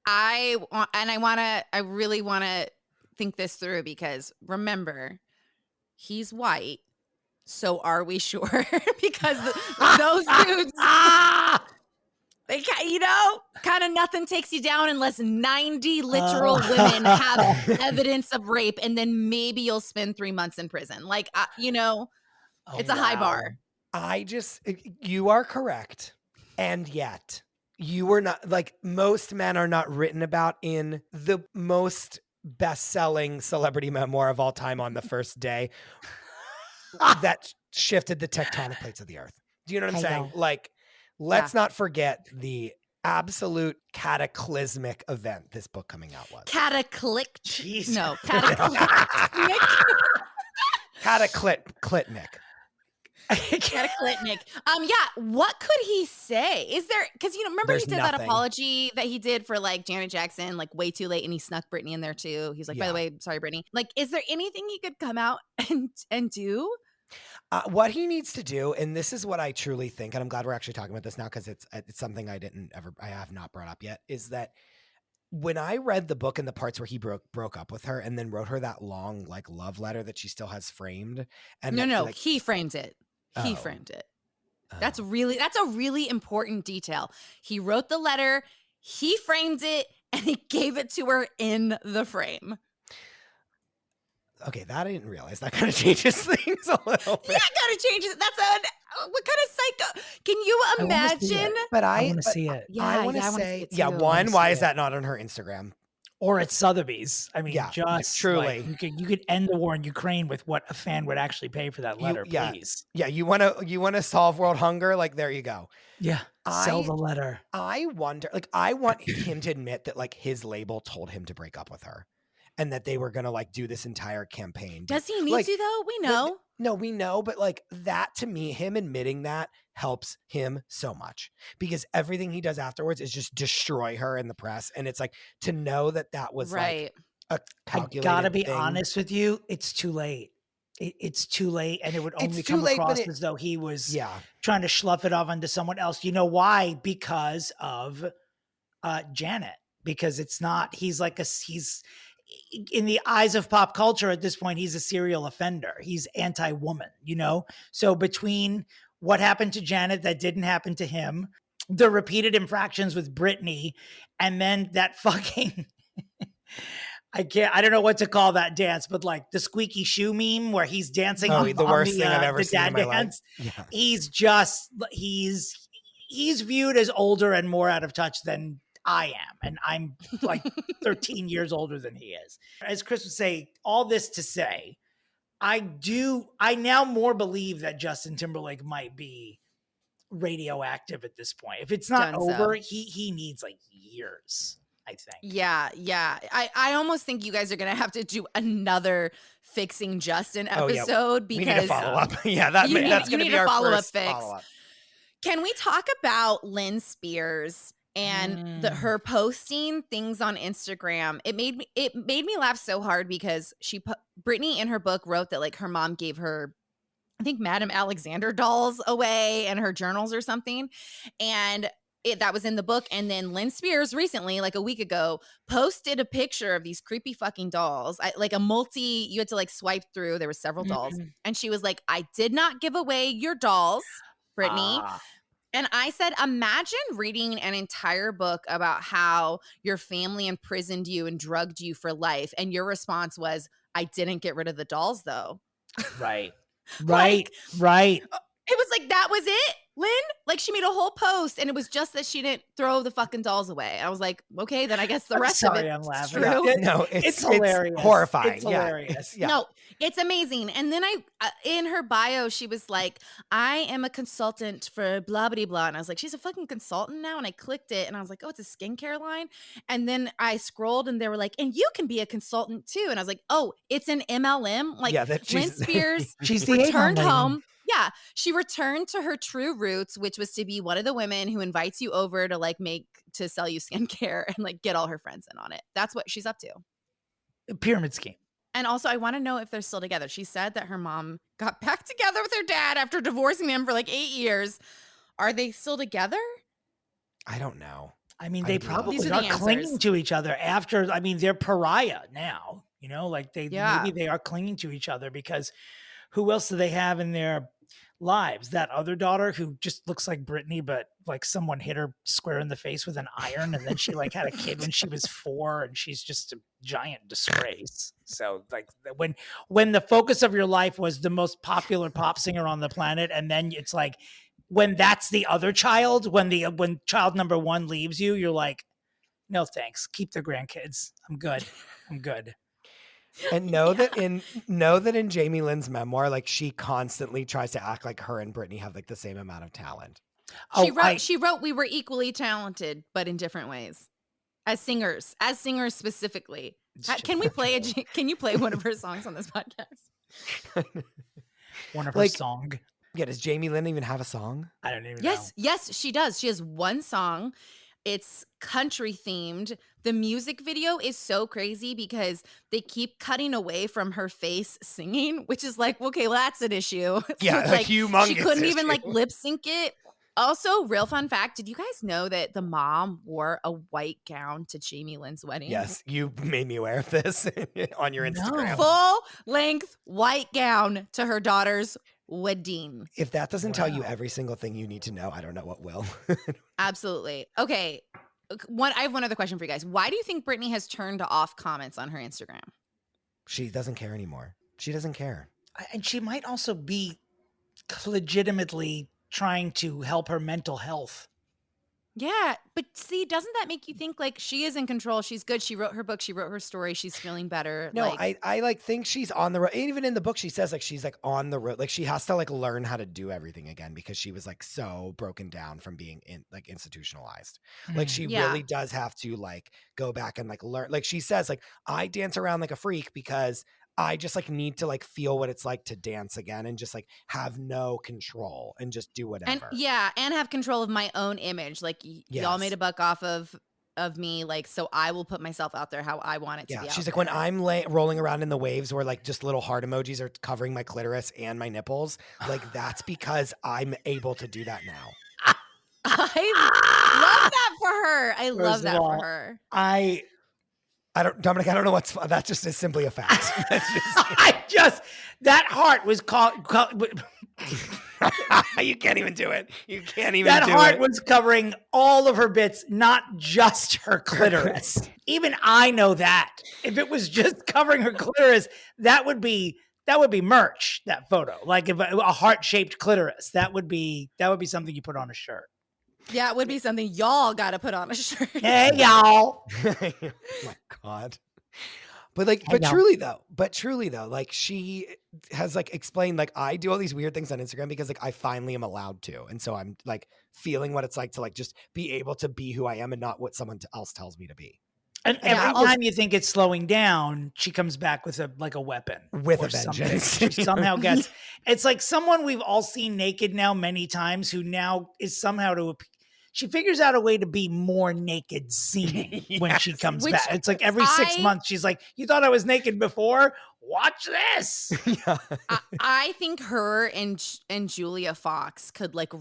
I really want to think this through because remember, he's white. So are we sure? Because those dudes, they, kind of nothing takes you down unless 90 literal women have evidence of rape, and then maybe you'll spend 3 months in prison. Like, it's a high bar. You are correct. And yet you were not, like, most men are not written about in the most best-selling celebrity memoir of all time on the first day. That shifted the tectonic plates of the earth. Do you know what I'm saying? Like, let's not forget the absolute cataclysmic event this book coming out was. Cataclysmic. Cataclysmic. Cataclysmic. What could he say? Is there, because remember he did that apology that he did for like Janet Jackson, like way too late, and he snuck Britney in there too. He's like, by the way, sorry, Britney. Like, is there anything he could come out and do? What he needs to do, and this is what I truly think, and I'm glad we're actually talking about this now because it's something I have not brought up yet, is that when I read the book and the parts where he broke up with her and then wrote her that long like love letter that she still has framed, and he framed it. He framed it. That's a really important detail. He wrote the letter, he framed it, and he gave it to her in the frame. Okay, that I didn't realize. That kind of changes things a little bit. Yeah, it kind of changes. What kind of psycho? Can you imagine? But I want to see it. Yeah, I want to see say, it too. one, why is that not on her Instagram? Or at Sotheby's. I mean, Yeah, just truly. like, you could end the war in Ukraine with what a fan would actually pay for that letter, please. Yeah, you want to solve world hunger? Like, there you go. Yeah, sell the letter. I wonder, like, I want him to admit that, like, his label told him to break up with her and that they were going to, like, do this entire campaign. Does he need to, though? We know. No, we know, but, like, that, to me, him admitting that helps him so much because everything he does afterwards is just destroy her in the press. And it's like, to know that was right. like a calculated I gotta be thing. honest with you, it's too late. It's too late, and it would only come across as though he was trying to slough it off onto someone else. You know why? Because of Janet. Because it's not. He's in the eyes of pop culture at this point. He's a serial offender. He's anti-woman. You know. So between what happened to Janet that didn't happen to him, the repeated infractions with Britney, and then that fucking. I don't know what to call that dance, but like the squeaky shoe meme where he's dancing on the worst thing I've ever seen in my life. Yeah. He's viewed as older and more out of touch than I am. And I'm like 13 years older than he is. As Chris would say, all this to say, I now more believe that Justin Timberlake might be radioactive at this point. If it's not over, he needs like years. I think. Yeah. I almost think you guys are going to have to do another Fixing Justin episode because we need to follow up. Yeah, that's going to be our first follow-up. Can we talk about Lynn Spears and her posting things on Instagram? It made me laugh so hard because Britney in her book wrote that like her mom gave her, I think, Madame Alexander dolls away and her journals or something, and that was in the book. And then Lynn Spears recently, like a week ago, posted a picture of these creepy fucking dolls. You had to like swipe through. There were several dolls. And she was like, I did not give away your dolls, Britney. And I said, imagine reading an entire book about how your family imprisoned you and drugged you for life. And your response was, I didn't get rid of the dolls though. Right. Right. Right. It was like, that was it, Lynn? Like, she made a whole post, and it was just that she didn't throw the fucking dolls away. I was like, okay, then I guess the rest of it I'm laughing. true. No, it's hilarious. It's horrifying. It's hilarious. Yeah. No, it's amazing. And then in her bio, she was like, I am a consultant for blah, blah, blah. And I was like, she's a fucking consultant now? And I clicked it, and I was like, oh, it's a skincare line? And then I scrolled, and they were like, and you can be a consultant, too. And I was like, oh, it's an MLM? Like, Lynn Spears she's returned home. Yeah, she returned to her true roots, which was to be one of the women who invites you over to like to sell you skincare and like get all her friends in on it. That's what she's up to. A pyramid scheme. And also, I want to know if they're still together. She said that her mom got back together with her dad after divorcing him for like 8 years. Are they still together? I don't know. I mean, they probably are clinging to each other after. I mean, they're pariah now. You know, like maybe they are clinging to each other because who else do they have in their lives? That other daughter who just looks like Britney, but like someone hit her square in the face with an iron, and then she like had a kid when she was 4, and she's just a giant disgrace. So like when the focus of your life was the most popular pop singer on the planet, and then it's like when that's the other child, when child number 1 leaves you, you're like, no thanks, keep the grandkids. I'm good. And know that in Jamie Lynn's memoir, like she constantly tries to act like her and Britney have like the same amount of talent. She wrote we were equally talented, but in different ways. As singers specifically. Can you play one of her songs on this podcast? One of her song. Yeah, does Jamie Lynn even have a song? I don't even know. Yes, she does. She has one song. It's country themed. The music video is so crazy because they keep cutting away from her face singing, which is like, okay, well, that's an issue. Yeah, so it's humongous she couldn't issue. even like lip sync it. Also, real fun fact, did you guys know that the mom wore a white gown to Jamie Lynn's wedding? Yes, you made me aware of this on your Instagram. Full length white gown to her daughter's Wedding. If that doesn't tell you every single thing you need to know, I don't know what will. Absolutely. Okay. I have one other question for you guys. Why do you think Britney has turned off comments on her Instagram? She doesn't care anymore. She doesn't care. And she might also be legitimately trying to help her mental health. Yeah, but see, doesn't that make you think like she is in control? She's good. She wrote her book. She wrote her story. She's feeling better. No, I like think she's on the road. Even in the book, she says like she's like on the road. Like she has to like learn how to do everything again because she was like so broken down from being institutionalized. Like she really does have to like go back and like learn. Like she says like I dance around like a freak because I just like need to like feel what it's like to dance again and just like have no control and just do whatever. And have control of my own image. Like y'all made a buck off of me, like, so I will put myself out there how I want it to be. She's like, when I'm rolling around in the waves where like just little heart emojis are covering my clitoris and my nipples, like that's because I'm able to do that now. I love that for her. I love that for her. Dominic, I don't know that just is simply a fact. That heart was called you can't even do it. You can't even that do heart it. was covering all of her bits, not just her clitoris. Even I know that. If it was just covering her clitoris, that would be merch, that photo. Like if a heart-shaped clitoris, that would be something you put on a shirt. Yeah, it would be something y'all got to put on a shirt. Hey, y'all. Oh my God. But truly though, like she has like explained, like I do all these weird things on Instagram because like I finally am allowed to. And so I'm like feeling what it's like to like just be able to be who I am and not what someone else tells me to be. And every time you think it's slowing down, she comes back with a weapon. With a vengeance. She somehow gets, it's like someone we've all seen naked now many times who now is somehow she figures out a way to be more naked seeming when she comes back. It's like every 6 months, she's like, you thought I was naked before? Watch this. I think her and Julia Fox could like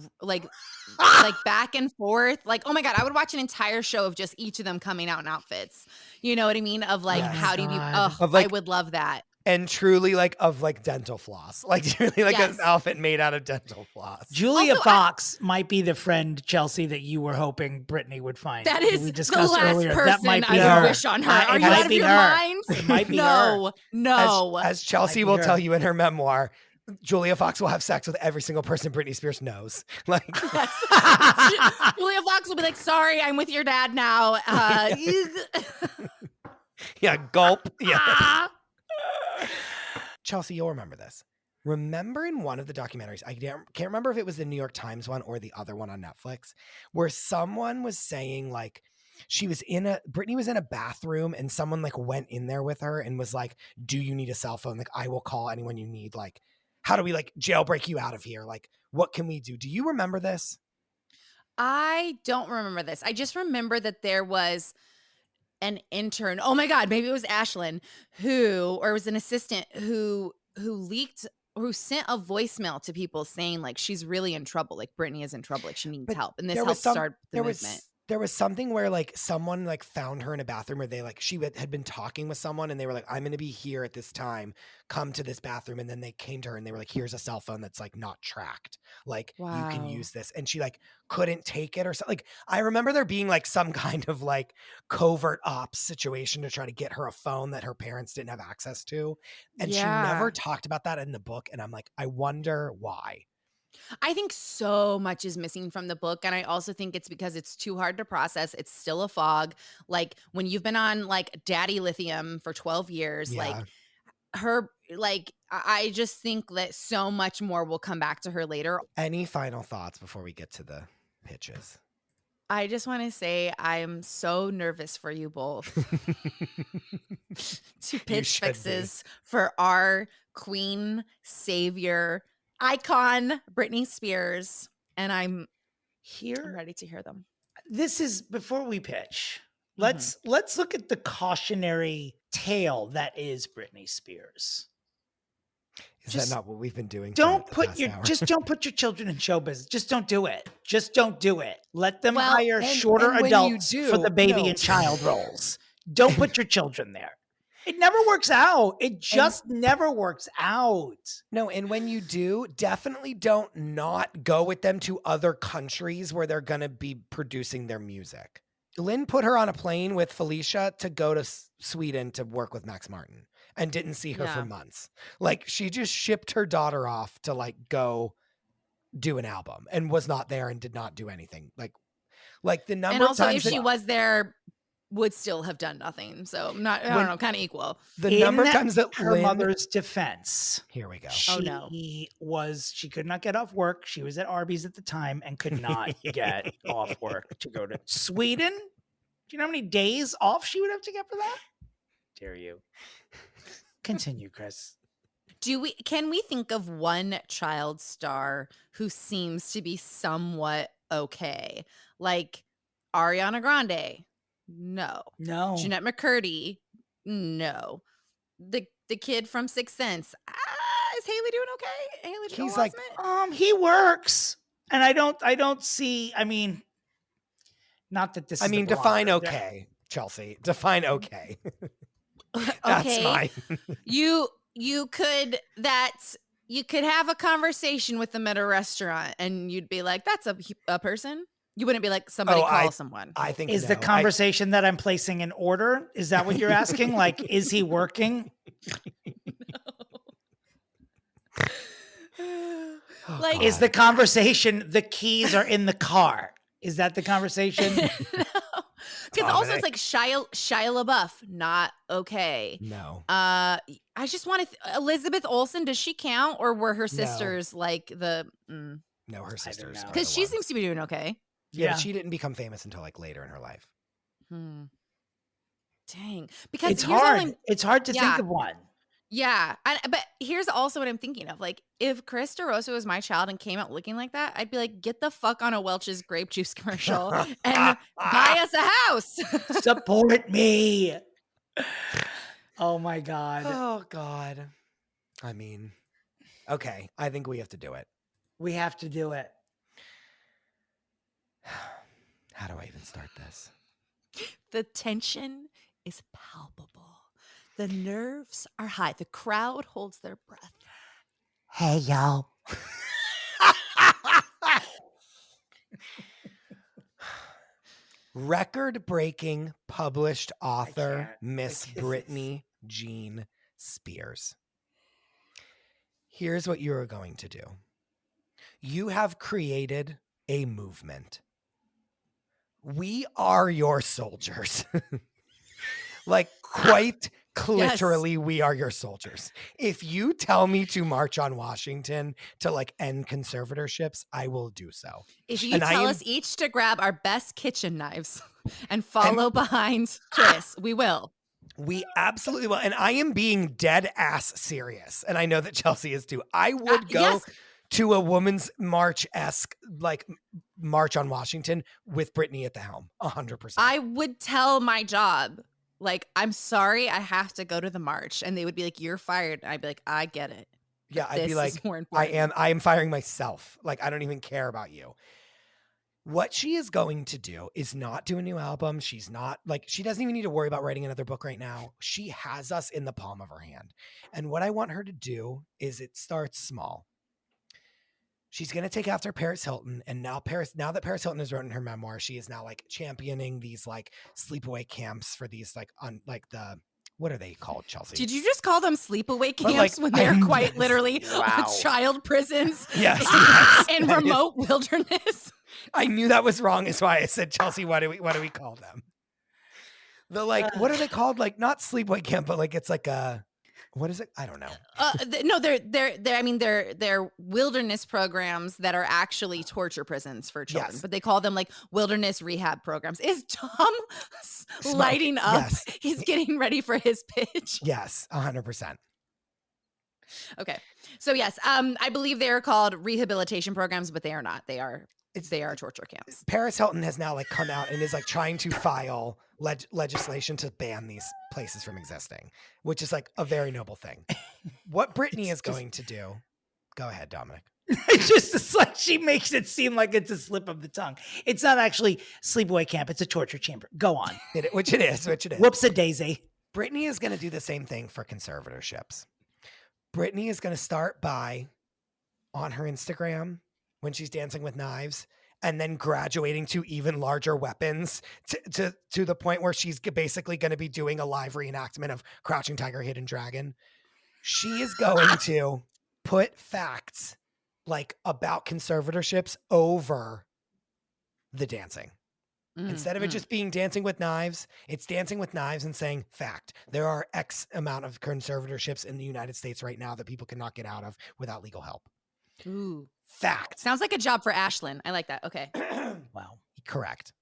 back and forth. Like, oh my God, I would watch an entire show of just each of them coming out in outfits. You know what I mean? Of like, how do you be, I would love that. And truly like of like dental floss, like truly like an outfit made out of dental floss. Julia Fox might be the friend, Chelsea, that you were hoping Britney would find. That is we the last person I would wish on her. Are you out of your mind? It might be her. No. As Chelsea will tell you in her memoir, Julia Fox will have sex with every single person Britney Spears knows. Like Julia Fox will be like, sorry, I'm with your dad now. Yeah, gulp. Yeah. Chelsea, you'll remember this. Remember in one of the documentaries, I can't remember if it was the New York Times one or the other one on Netflix, where someone was saying like Britney was in a bathroom and someone like went in there with her and was like, do you need a cell phone? Like, I will call anyone you need. Like, how do we like jailbreak you out of here? Like, what can we do? Do you remember this? I don't remember this. I just remember that there was an intern. Oh my God, maybe it was Ashlyn or it was an assistant who sent a voicemail to people saying like she's really in trouble, like Britney is in trouble, like she needs help, and this helped start the movement. There was something where like someone like found her in a bathroom where they like she had been talking with someone and they were like, I'm going to be here at this time, come to this bathroom, and then they came to her and they were like, here's a cell phone that's like not tracked, like you can use this, and she like couldn't take it or something. Like I remember there being like some kind of like covert ops situation to try to get her a phone that her parents didn't have access to, and she never talked about that in the book, and I'm like, I wonder why. I think so much is missing from the book. And I also think it's because it's too hard to process. It's still a fog. Like when you've been on like daddy lithium for 12 years, like her, like, I just think that so much more will come back to her later. Any final thoughts before we get to the pitches? I just want to say I'm so nervous for you both to pitch fixes for our queen, savior, icon, Britney Spears, and I'm ready to hear them. This is before we pitch. Let's look at the cautionary tale that is Britney Spears. Is that not what we've been doing? Don't put your children in show business. Just don't do it. Just don't do it. Let them hire shorter adults for the baby and child roles. Don't put your children there. It never works out. It just never works out. No, and when you do, definitely don't not go with them to other countries where they're going to be producing their music. Lynn put her on a plane with Felicia to go to Sweden to work with Max Martin and didn't see her for months. Like, she just shipped her daughter off to like go do an album and was not there and did not do anything. Like the number and also of times if she was there, would still have done nothing. So I don't know, kind of equal. The number of times that her mother's defense. Here we go. She could not get off work. She was at Arby's at the time and could not get off work to go to Sweden. Do you know how many days off she would have to get for that? Dare you? Continue, Chris. Can we think of one child star who seems to be somewhat okay? Like Ariana Grande? No. Jeanette McCurdy? No. The kid from Sixth Sense? Is Haley doing okay? Haley Joel He's like, Osment? He works, and I don't see. I mean, not that this. Define okay, Chelsea. Define okay. That's Okay. fine. You could have a conversation with them at a restaurant, and you'd be like, "That's a person." You wouldn't be like, somebody call someone. I think is the conversation that I'm placing in order? Is that what you're asking? Like, is he working? Like, is the conversation the keys are in the car? Is that the conversation? Because also it's like Shia LaBeouf, not okay. No. I just want to Elizabeth Olsen, does she count, or were her sisters like the? No, her sisters. Because she seems to be doing okay. Yeah, but she didn't become famous until like later in her life. Dang, because it's hard. It's hard to think of one. Yeah, but here's also what I'm thinking of. Like, if Chris DeRosa was my child and came out looking like that, I'd be like, get the fuck on a Welch's grape juice commercial and buy us a house. Support me. Oh my God. Oh God. I mean, okay. I think we have to do it. We have to do it. How do I even start this? The tension is palpable. The nerves are high. The crowd holds their breath. Hey, y'all. Record-breaking published author Miss Britney Jean Spears. Here's what you are going to do. You have created a movement. We are your soldiers. Like, quite literally, we are your soldiers. If you tell me to march on Washington to like end conservatorships, I will do so. If you tell us each to grab our best kitchen knives and follow behind Chris, we will. We absolutely will. And I am being dead ass serious. And I know that Chelsea is too. I would go to a woman's march-esque, like, march on Washington with Britney at the helm. 100%. I would tell my job, like, I'm sorry, I have to go to the march. And they would be like, you're fired. And I'd be like, I get it. Yeah, I'd be like, I am firing myself. Like, I don't even care about you. What she is going to do is not do a new album. She's not like, she doesn't even need to worry about writing another book right now. She has us in the palm of her hand. And what I want her to do is it starts small. She's going to take after Paris Hilton. And now that Paris Hilton has written her memoir, she is now like championing these like sleepaway camps for these like what are they called, Chelsea? Did you just call them sleepaway camps when they're quite literally child prisons in remote wilderness? I knew that was wrong. Is why I said, Chelsea, what do we call them? The like, what are they called? Like not sleepaway camp, but like it's like a, what is it? I don't know. No, they're wilderness programs that are actually torture prisons for children, but they call them like wilderness rehab programs. Is Tom lighting up? Yes. He's getting ready for his pitch. Yes, 100%. Okay. So yes, I believe they are called rehabilitation programs, but they are not. They are torture camps. Paris Hilton has now like come out and is like trying to file legislation to ban these places from existing, which is like a very noble thing. What Britney is going to do. Go ahead, Dominic. It's like she makes it seem like it's a slip of the tongue. It's not actually sleepaway camp. It's a torture chamber. Go on. Which it is. Whoops a daisy. Britney is going to do the same thing for conservatorships. Britney is going to start by, on her Instagram, when she's dancing with knives, and then graduating to even larger weapons to the point where she's basically going to be doing a live reenactment of Crouching Tiger, Hidden Dragon. She is going to put facts like about conservatorships over the dancing. Instead of it just being dancing with knives, it's dancing with knives and saying, fact, there are X amount of conservatorships in the United States right now that people cannot get out of without legal help. Ooh. Fact. Sounds like a job for Ashlyn. I like that. Okay. Wow. Correct.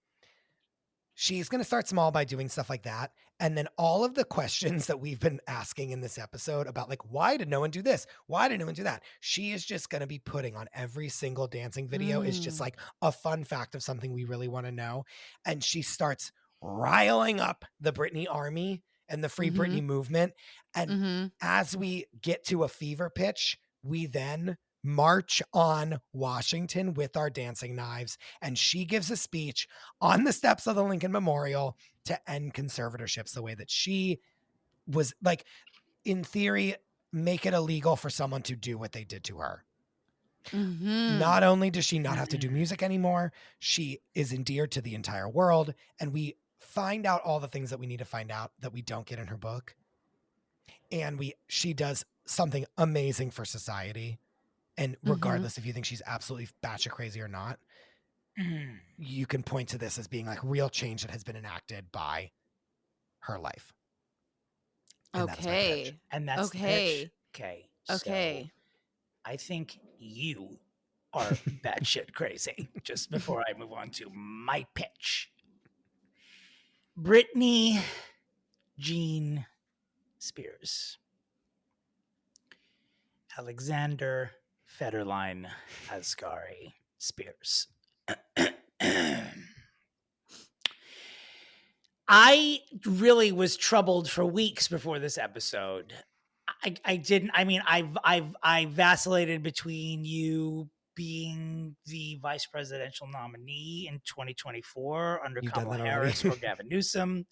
She's going to start small by doing stuff like that. And then all of the questions that we've been asking in this episode about like, why did no one do this? Why did no one do that? She is just going to be putting on every single dancing video. It's just like a fun fact of something we really want to know. And she starts riling up the Britney army and the Free Britney movement. And as we get to a fever pitch, we then march on Washington with our dancing knives, and she gives a speech on the steps of the Lincoln Memorial to end conservatorships the way that she was, like, in theory, make it illegal for someone to do what they did to her. Not only does she not have to do music anymore, she is endeared to the entire world, and we find out all the things that we need to find out that we don't get in her book. And she does something amazing for society. And regardless if you think she's absolutely batshit crazy or not, you can point to this as being like real change that has been enacted by her life. And Okay. And that's the pitch. Okay. Okay. So I think you are batshit crazy. Just before I move on to my pitch. Britney Jean Spears. Alexander Federline Asghari Spears. I really was troubled for weeks before this episode. I vacillated between you being the vice presidential nominee in 2024 under Kamala Harris or Gavin Newsom.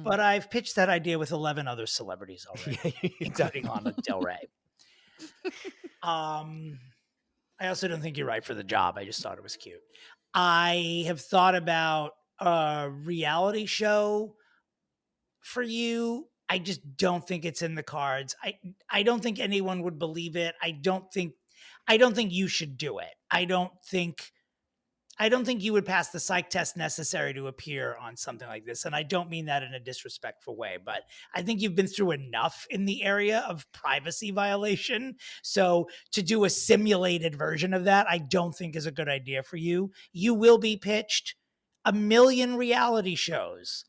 But I've pitched that idea with 11 other celebrities already, including Lana Del Rey. I also don't think you're right for the job. I just thought it was cute. I have thought about a reality show for you. I just don't think it's in the cards. I don't think anyone would believe it. I don't think you should do it. I don't think you would pass the psych test necessary to appear on something like this. And I don't mean that in a disrespectful way, but I think you've been through enough in the area of privacy violation. So to do a simulated version of that, I don't think is a good idea for you. You will be pitched a million reality shows.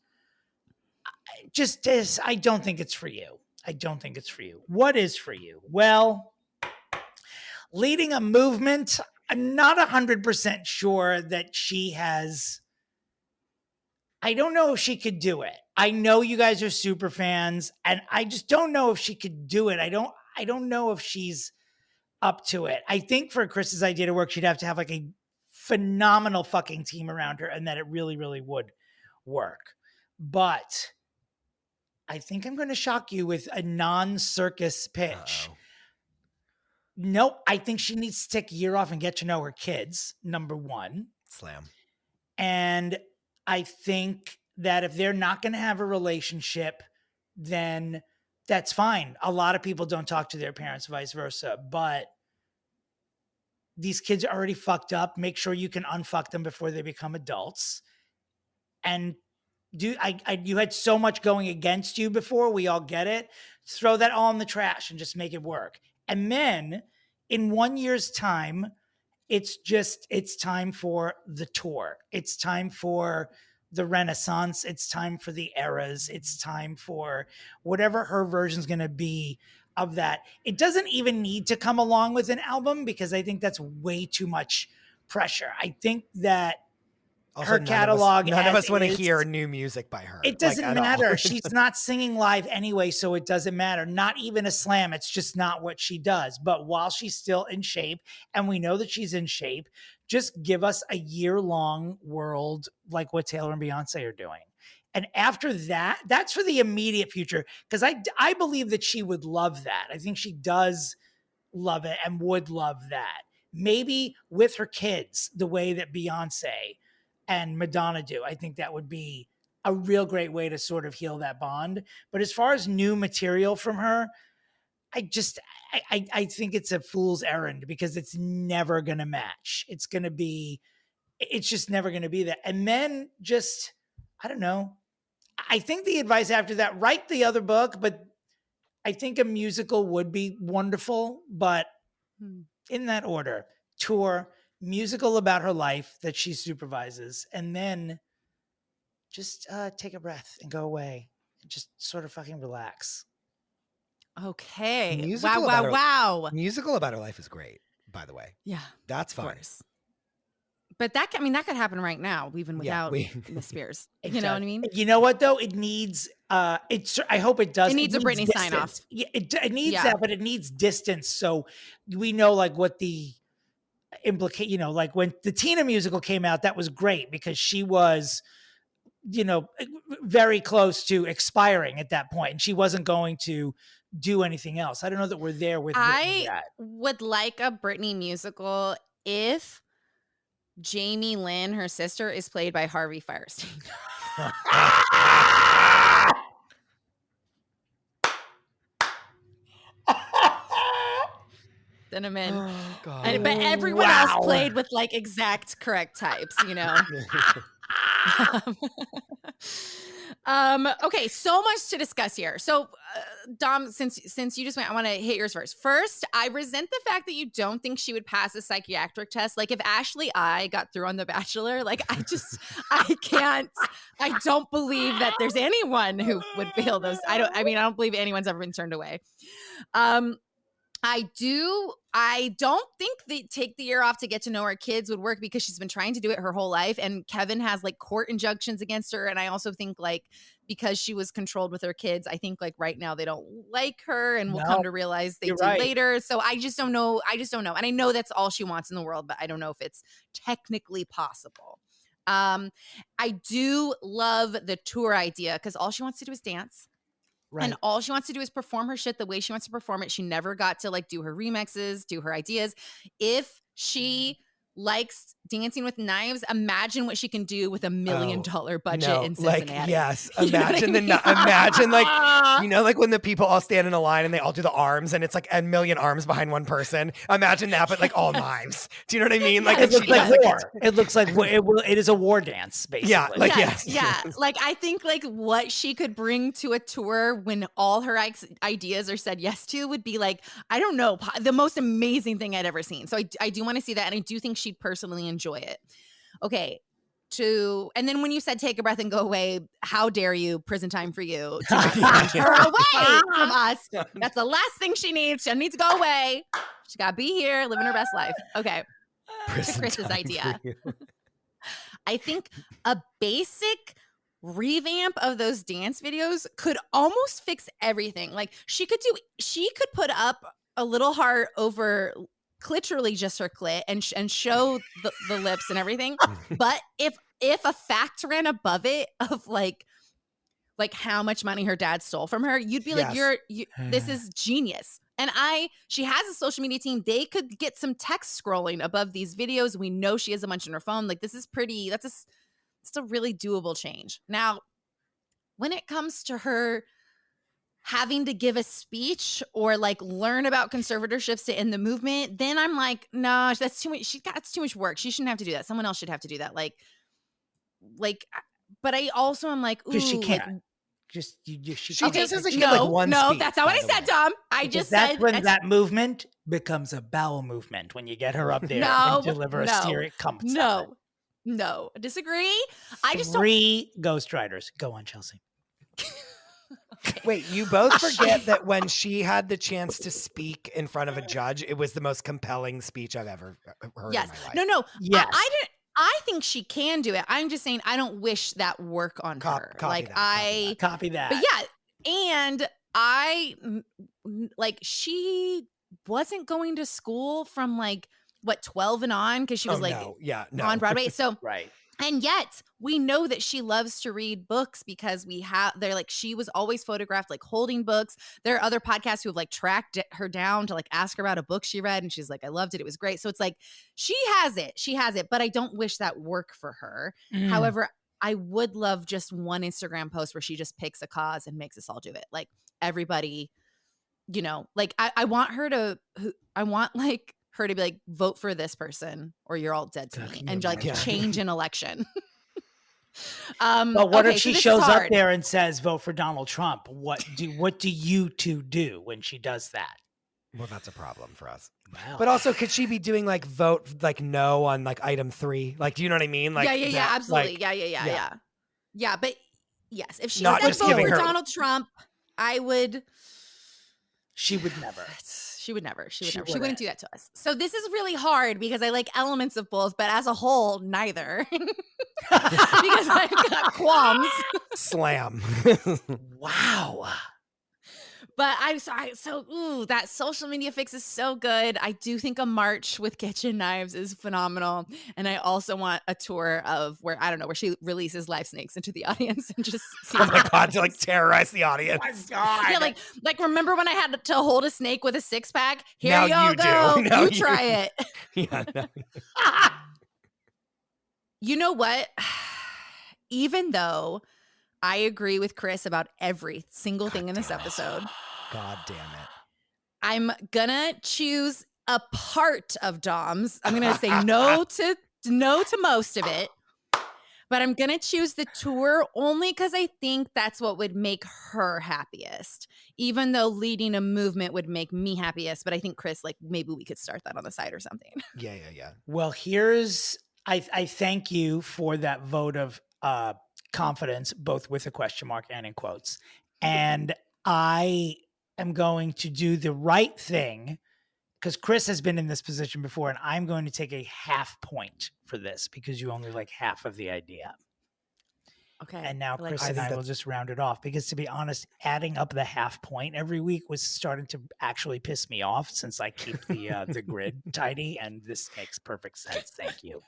I don't think it's for you. I don't think it's for you. What is for you? Well, leading a movement. I'm not 100% sure that she has. I don't know if she could do it. I know you guys are super fans, and I just don't know if she could do it. I don't know if she's up to it. I think for Chris's idea to work, she'd have to have like a phenomenal fucking team around her, and that it really, really would work. But I think I'm going to shock you with a non-circus pitch. Nope. I think she needs to take a year off and get to know her kids, number one. Slam. And I think that if they're not going to have a relationship, then that's fine. A lot of people don't talk to their parents, vice versa. But these kids are already fucked up. Make sure you can unfuck them before they become adults. And you had so much going against you before. We all get it. Throw that all in the trash and just make it work. And then in 1 year's time, it's time for the tour. It's time for the Renaissance. It's time for the eras. It's time for whatever her version is going to be of that. It doesn't even need to come along with an album because I think that's way too much pressure. I think that also, her catalog. None of us want to hear new music by her. It doesn't matter. She's not singing live anyway, so it doesn't matter. Not even a slam. It's just not what she does. But while she's still in shape, and we know that she's in shape, just give us a year-long world like what Taylor and Beyonce are doing. And after that, that's for the immediate future. Because I believe that she would love that. I think she does love it and would love that. Maybe with her kids, the way that Beyonce and Madonna do. I think that would be a real great way to sort of heal that bond. But as far as new material from her, I think it's a fool's errand because it's never going to match. It's just never going to be that. And then just, I don't know. I think the advice after that, write the other book, but I think a musical would be wonderful, but in that order, tour, musical about her life that she supervises, and then just take a breath and go away and just sort of fucking relax. Okay. Musical Wow. Musical about her life is great, by the way. Yeah. That's fun. Of course. But that could happen right now, even without Miss Spears. You know what I mean? You know what though? It needs I hope it does. It needs a Britney sign off. Yeah, it needs that, but it needs distance. So we know like what the implicate, like when the Tina musical came out, that was great because she was, very close to expiring at that point, and she wasn't going to do anything else. I don't know that we're there with I would like a Britney musical if Jamie Lynn, her sister, is played by Harvey Fierstein. Cinnamon. Oh, God. But everyone else played with like exact correct types, Okay, so much to discuss here. So, Dom, since you just went, I want to hit yours first. First, I resent the fact that you don't think she would pass a psychiatric test. Like if Ashley I got through on The Bachelor, like I don't believe that there's anyone who would fail those. I don't believe anyone's ever been turned away. I don't think the take the year off to get to know her kids would work because she's been trying to do it her whole life. And Kevin has like court injunctions against her. And I also think like because she was controlled with her kids, I think like right now they don't like her and we'll come to realize they do later. So I just don't know. And I know that's all she wants in the world, but I don't know if it's technically possible. I do love the tour idea because all she wants to do is dance. Right. And all she wants to do is perform her shit the way she wants to perform it. She never got to like do her remixes, do her ideas. If she likes Dancing with Knives, imagine what she can do with $1 million budget in Cincinnati. Like, yes. Imagine imagine like, like when the people all stand in a line and they all do the arms and it's like a million arms behind one person. Imagine that, but like all knives. Do you know what I mean? Like it looks like war. It looks like it is a war dance, basically. Yeah. Like, yes. Yeah. Like I think like what she could bring to a tour when all her ideas are said yes to would be like, I don't know, the most amazing thing I'd ever seen. So I do want to see that. And I do think she'd personally enjoy it. Okay. And then when you said take a breath and go away, how dare you, prison time for you, to snatch her away from us. That's the last thing she needs. She needs to go away. She got to be here, living her best life. Okay. To Chris's idea. I think a basic revamp of those dance videos could almost fix everything. Like she could put up a little heart over literally just her clit and show the lips and everything. But if a fact ran above it of like how much money her dad stole from her, you'd be like, this is genius. And she has a social media team. They could get some text scrolling above these videos. We know she has a bunch on her phone. Like this is it's a really doable change. Now, when it comes to her having to give a speech or like learn about conservatorships to end the movement, then I'm like, no, that's too much. That's too much work. She shouldn't have to do that. Someone else should have to do that. Like, but I also am like, ooh, she can't. Like, she just has like one speech, that's not what I said, Dom. I just said that's when that movement becomes a bowel movement when you get her up there and deliver a steer. No, disagree. Three ghostwriters. Go on, Chelsea. Wait, you both forget that when she had the chance to speak in front of a judge, it was the most compelling speech I've ever heard in my life. No. Yes. I think she can do it. I'm just saying I don't wish that work on her. Copy that. But yeah, and she wasn't going to school from like what 12 and on because she was on Broadway. So right. And yet we know that she loves to read books because they're like, she was always photographed like holding books. There are other podcasts who have like tracked her down to like ask her about a book she read. And she's like, I loved it. It was great. So it's like, she has it, but I don't wish that work for her. However, I would love just one Instagram post where she just picks a cause and makes us all do it. Like everybody, you know, like I want her to be like, vote for this person or you're all dead to me, and like change an election. But what if she shows up there and says, vote for Donald Trump? What do you two do when she does that? Well, that's a problem for us. Wow. But also, could she be doing like vote like no on like item 3? Like, do you know what I mean? Like, yeah, absolutely. Like, yeah. But yes, if she Not said just vote giving for her- Donald Trump, I would. She would never. She would never. She wouldn't do that to us. So this is really hard because I like elements of both, but as a whole, neither. Because I've got qualms. Slam. Wow. But that social media fix is so good. I do think a march with kitchen knives is phenomenal. And I also want a tour of where she releases live snakes into the audience and just see. Oh my God, to like terrorize the audience. Oh my God. Yeah, like remember when I had to hold a snake with a 6-pack? Here Now y'all you go. do. Now You you try it. Yeah. No. You know what? Even though I agree with Chris about every single thing in this episode, God damn it. I'm gonna choose a part of Dom's. I'm gonna say no to most of it, but I'm gonna choose the tour only because I think that's what would make her happiest. Even though leading a movement would make me happiest, but I think Chris, like maybe we could start that on the side or something. Yeah. Well, I thank you for that vote of confidence, both with a question mark and in quotes. And I am going to do the right thing because Chris has been in this position before, and I'm going to take a half point for this because you only like half of the idea. Okay. And now Chris and I will just round it off because, to be honest, adding up the half point every week was starting to actually piss me off since I keep the grid tidy, and this makes perfect sense. Thank you.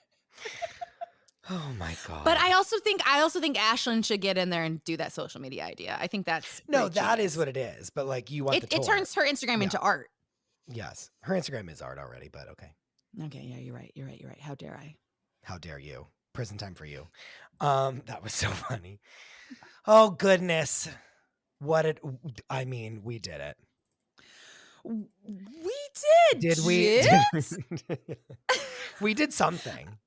Oh my God. But I also think Ashlyn should get in there and do that social media idea. I think that's that is what it is. But like you want the tour. It turns her Instagram into art. Yes. Her Instagram is art already, but okay. Okay, yeah, you're right. How dare I? How dare you? Prison time for you. That was so funny. Oh goodness. We did it. We did. Did we? Jits? We did something.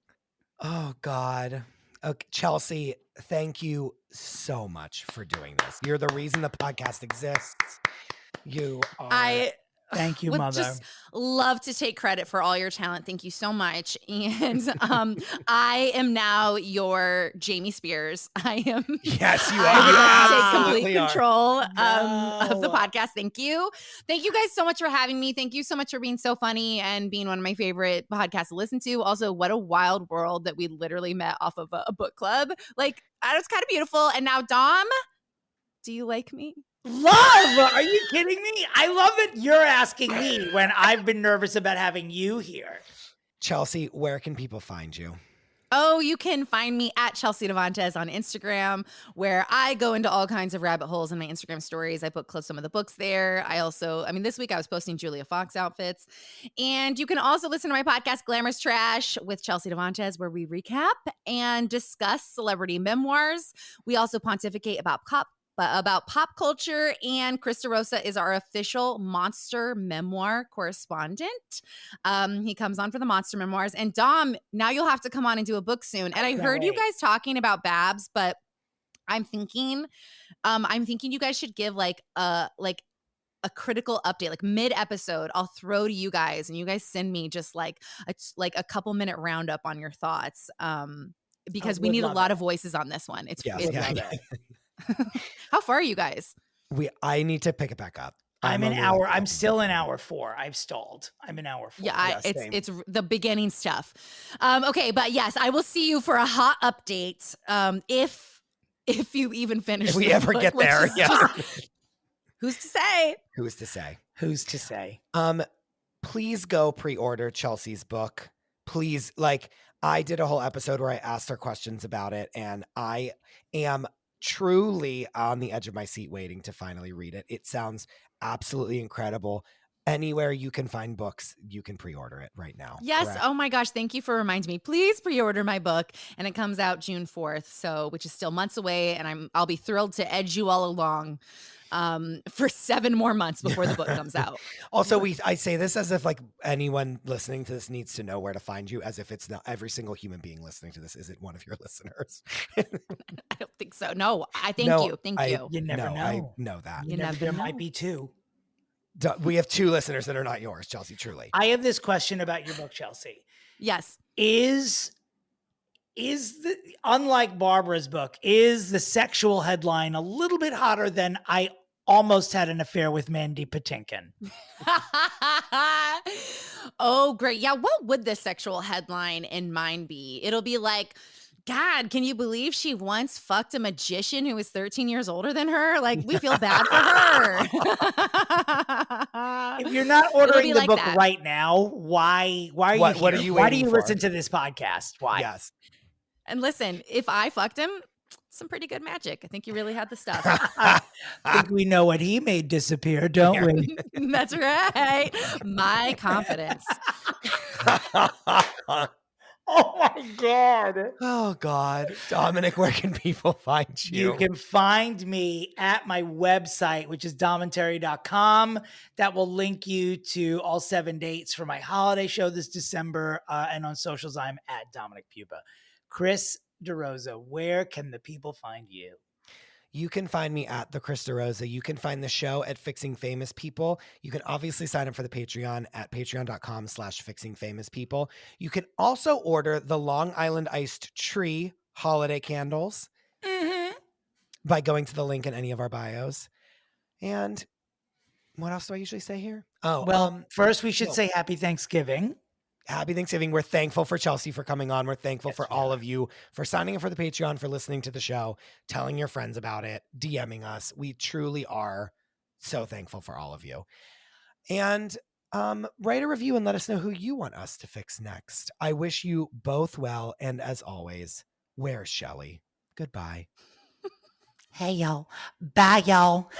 Oh God. Okay, Chelsea, thank you so much for doing this. You're the reason the podcast exists. You are. Thank you, would Mother. Just love to take credit for all your talent. Thank you so much. And I am now your Jamie Spears. I am. Yes, you are. I take complete are. control of the podcast. Thank you. Thank you guys so much for having me. Thank you so much for being so funny and being one of my favorite podcasts to listen to. Also, what a wild world that we literally met off of a book club. Like, it's kind of beautiful. And now, Dom, do you like me? Love! Are you kidding me? I love that you're asking me when I've been nervous about having you here. Chelsea, where can people find you? Oh, you can find me at Chelsea Devantez on Instagram, where I go into all kinds of rabbit holes in my Instagram stories. I put some of the books there. This week I was posting Julia Fox outfits. And you can also listen to my podcast, Glamorous Trash, with Chelsea Devantez, where we recap and discuss celebrity memoirs. We also pontificate about pop culture, and Chris DeRosa is our official Monster Memoir correspondent. He comes on for the Monster Memoirs. And Dom, now you'll have to come on and do a book soon. And I heard you guys talking about Babs, but I'm thinking you guys should give like a critical update, like mid-episode. I'll throw to you guys, and you guys send me just like a couple minute roundup on your thoughts. Because we need a lot of voices on this one. It's How far are you guys? I need to pick it back up. I'm still in hour 4. I've stalled. I'm in hour 4. Yeah, it's the beginning stuff. Okay, but yes, I will see you for a hot update. If you even finish. If we ever get there, Who's to say? Who's to say? Who's to say? Please go pre-order Chelsea's book. Please, I did a whole episode where I asked her questions about it, and I am truly on the edge of my seat waiting to finally read it. It sounds absolutely incredible. Anywhere you can find books, you can pre-order it right now. Yes. Correct? Oh my gosh. Thank you for reminding me. Please pre-order my book. And it comes out June 4th. Which is still months away. And I'll be thrilled to edge you all along for 7 more months before the book comes out. Also, I say this as if like anyone listening to this needs to know where to find you, as if it's not every single human being listening to this isn't one of your listeners. I don't think so. No, I thank you. Thank you. You never know. I know that. You never There know. might be 2. We have 2 listeners that are not yours, Chelsea, truly. I have this question about your book, Chelsea. Yes. Is the, unlike Barbara's book, is the sexual headline a little bit hotter than I almost had an affair with Mandy Patinkin? Oh, great. Yeah. What would the sexual headline in mine be? It'll be like, God, can you believe she once fucked a magician who was 13 years older than her? Like, we feel bad for her. If you're not ordering the like book that. right now, why are you What here? are you Why do waiting you for? listen to this podcast? Why? Yes. And listen, if I fucked him, some pretty good magic. I think you really had the stuff. I think we know what he made disappear, don't we? That's right. My confidence. Oh my God. Oh God. Dominic, where can people find you? You can find me at my website, which is domentary.com. That will link you to all 7 dates for my holiday show this December. And on socials, I'm at Dominick Pupa. Chris DeRosa, where can the people find you? You can find me at the Chris DeRosa. You can find the show at Fixing Famous People. You can obviously sign up for the Patreon at patreon.com/fixingfamouspeople. You can also order the Long Island Iced Tree holiday candles by going to the link in any of our bios. And what else do I usually say here? Oh, Well, first we should say Happy Thanksgiving. Happy Thanksgiving. We're thankful for Chelsea for coming on. We're thankful Yes, for we all are. of you for signing up for the Patreon, for listening to the show, telling your friends about it, DMing us. We truly are so thankful for all of you. And write a review and let us know who you want us to fix next. I wish you both well. And as always, where's Shelly? Goodbye. Hey, y'all. Bye, y'all.